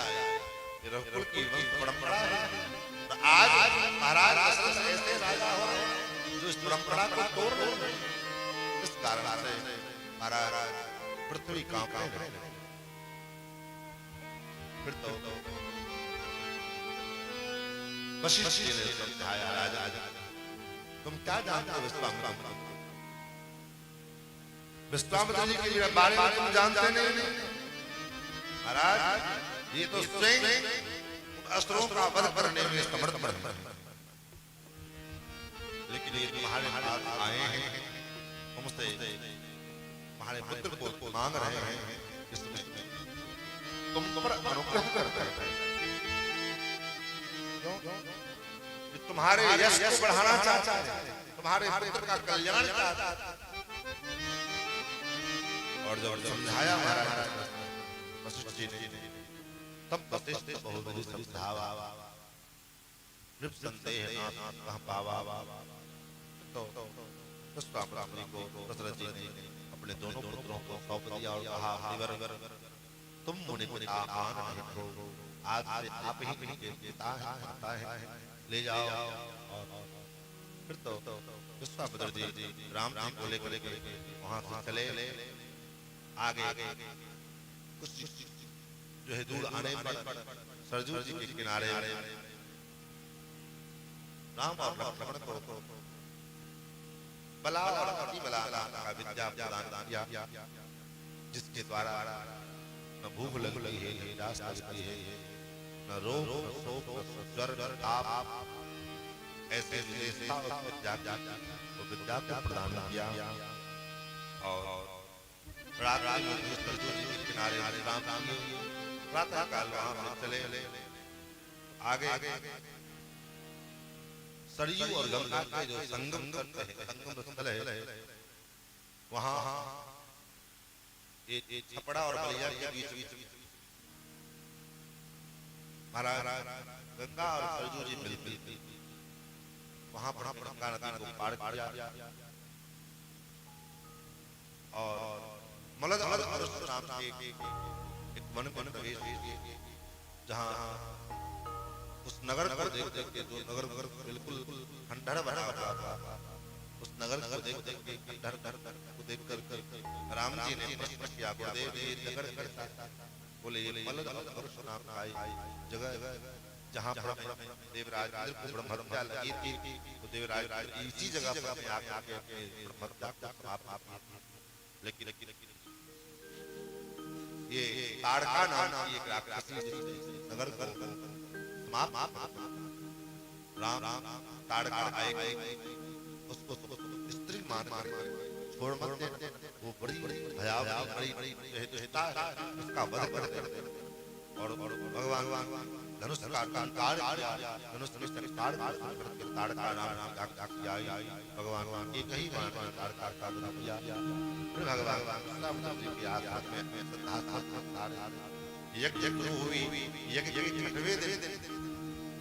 ये रघुकुल की वंश परंपरा है। तो आज महाराज दशरथ ऐसे राजा हो जो इस परंपरा को तोड़ रहे हैं। इस कारण से महाराज पृथ्वी कांपने लगी। फिर तो वशिष्ठ जी ने समझाया, राजा तुम क्या जानते हो विश्वामित्र जी के बारे में तुम जानते नहीं। महाराज ये तो स्वयं अस्त्रों का वध करने में समर्थ है, लेकिन ये तुम्हारे पास आए हैं, तुमसे तुम्हारे पुत्र को मांग रहे हैं, इसमें तुम पर अनुग्रह करते हैं। तुम्हारे यश को बढ़ाना चाहता है, तुम्हारे पुत्र का कल्याण चाहता है। और जब समझाया महाराज वशिष्ठ जी ने, तब वशिष्ठ बहुबुद्धि समझावा निपसंदेह नाथ कह पावा। तो विश्वामित्र को दशरथ जी ने अपने दोनों पुत्रों को सौंप दिया और कहा, तुम मुनि को आह्वान नहीं करो, आज से आप ही के पिता हैं, ले जाओ। और फिर तो विश्वामित्र जी राम जी को लेकर वहां से चले। आगे कुछ जो है दूर आने पर सरजू जी के किनारे राम और लक्ष्मण को बला और अति बला का विद्या प्रदान किया, जिसके द्वारा न भूख लगती है, न प्यास लगती है, न रोग, न शोक, न ज्वर, न ताप, ऐसे विशेषता विद्या को प्रदान किया। और रात में के किनारे राम प्रातः काल वहां से चले। आगे सरयू और गंगा के जो संगम स्थल है, वहां ये छपड़ा और बलिया के बीच महाराज गंगा और सरजू जी मिलती वहां पर गंगा नदी को पार किया और मलद नाम के एक वन में प्रवेश जहां उस नगर को देख के जो नगर बिल्कुल खंडहर बना हुआ था उस नगर को देख के खंडहर को देख कर राम जी ने प्रश्न किया गुरुदेव ये नगर कैसा बोले ये मलद नाम का जगह जहां पर देवराज इंद्र को ब्रह्महत्या लगी थी तो देवराज इसी जगह पर अपने आके ब्रह्महत्या को समाप्त किया लेकिन ये ताड़का नाम की एक राक्षसी नगर को समाप्त राम ताड़का आए उसको स्त्री मार छोड़ मत दे वो बड़ी भयावह बड़ी दुष्टता है उसका वध कर दे और भगवान धनुष का काट धनुष का काट करके ताड़का नाम किया भगवान एक ही बार ताड़का का वध किया फिर भगवान जी के आत्मा में श्रद्धा एक हुई एक छठवें दिन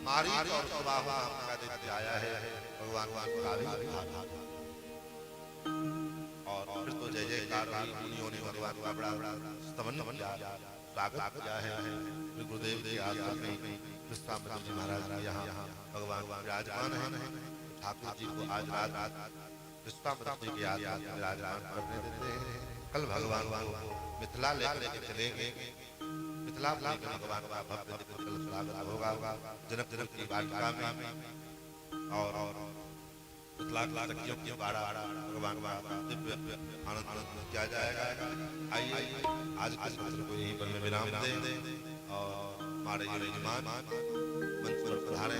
मारीच और सुबाहुआ का दिन आया है भगवान और फिर तो जय जयकार मुनियों ने भगवान का बड़ा स्तवन किया स्वागत किया है गुरुदेव जी आश्रम में विश्वामित्र जी महाराज यहाँ भगवान विराजमान है ठाकुर जी को आज रात विश्वामित्र जी के आश्रम में विराजमान करने देते हैं कल भगवान मिथिला लेकर चलेंगे मिथिला भगवान का भव्य कल स्वागत होगा जनक की वाटिका में और मिथिला के बाड़ा भगवान का दिव्य आनंद किया जाएगा आइए आज के सत्र को यहीं पर मैं विराम दें और हमारे यजमान मंच पर पधारे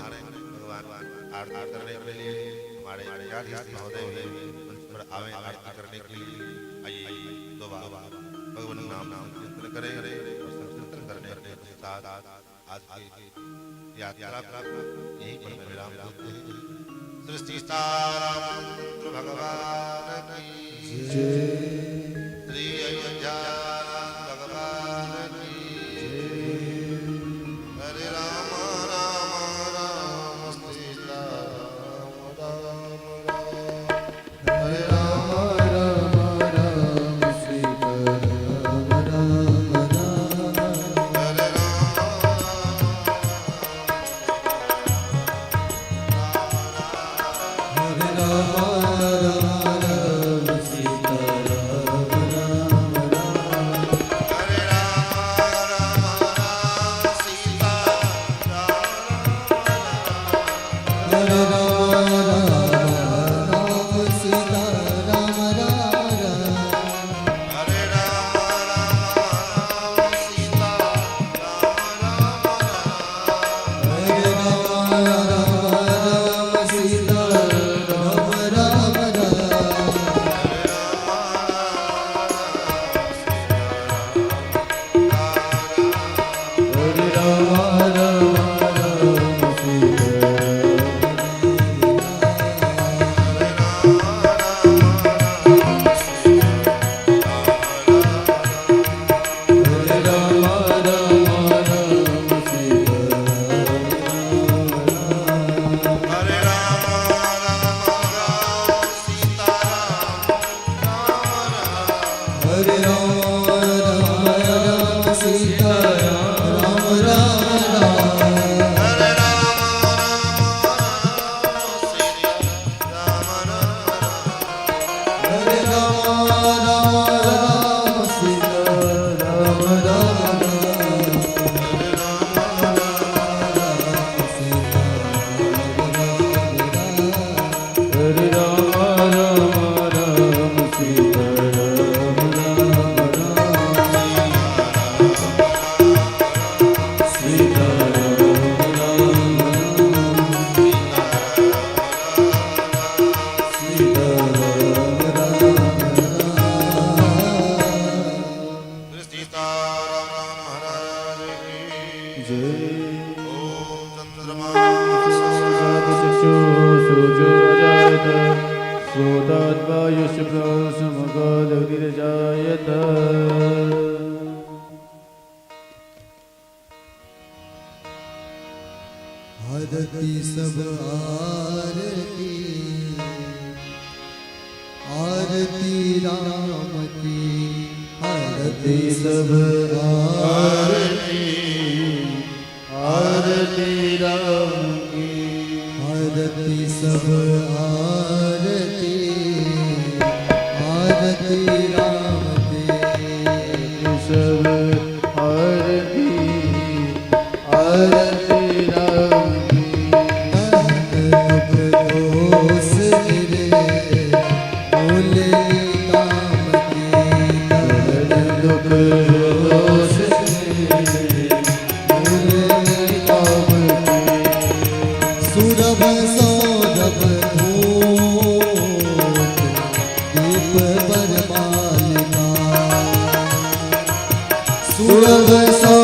भगवान आरती करने के लिए हमारे महोदय मंच पर आवे आरती करने के लिए आइए दोबारा भगवान नाम कीर्तन करें और संकीर्तन करने के साथ आज की यात्रा यहीं पर मैं विराम देते हैं सृष्टि सारामचंद्र भगवान की जय श्री अयोध्या भगवान की जय हरे राम राम राम सीता राम हरे राम राम राम सीता राम हरे Sodadvayushprasamagadagirjayata आरती सब आरती आरती राम की आरती सब आरती आरती राम की आरती सब आरती आरती राम की सब आरती आरती राम की दुख दोष मेरे बोले काम की दुख दोष मेरे बोले काम की सुरभ सौरभ धूप दीप बरमालिका सुरभ सौरभ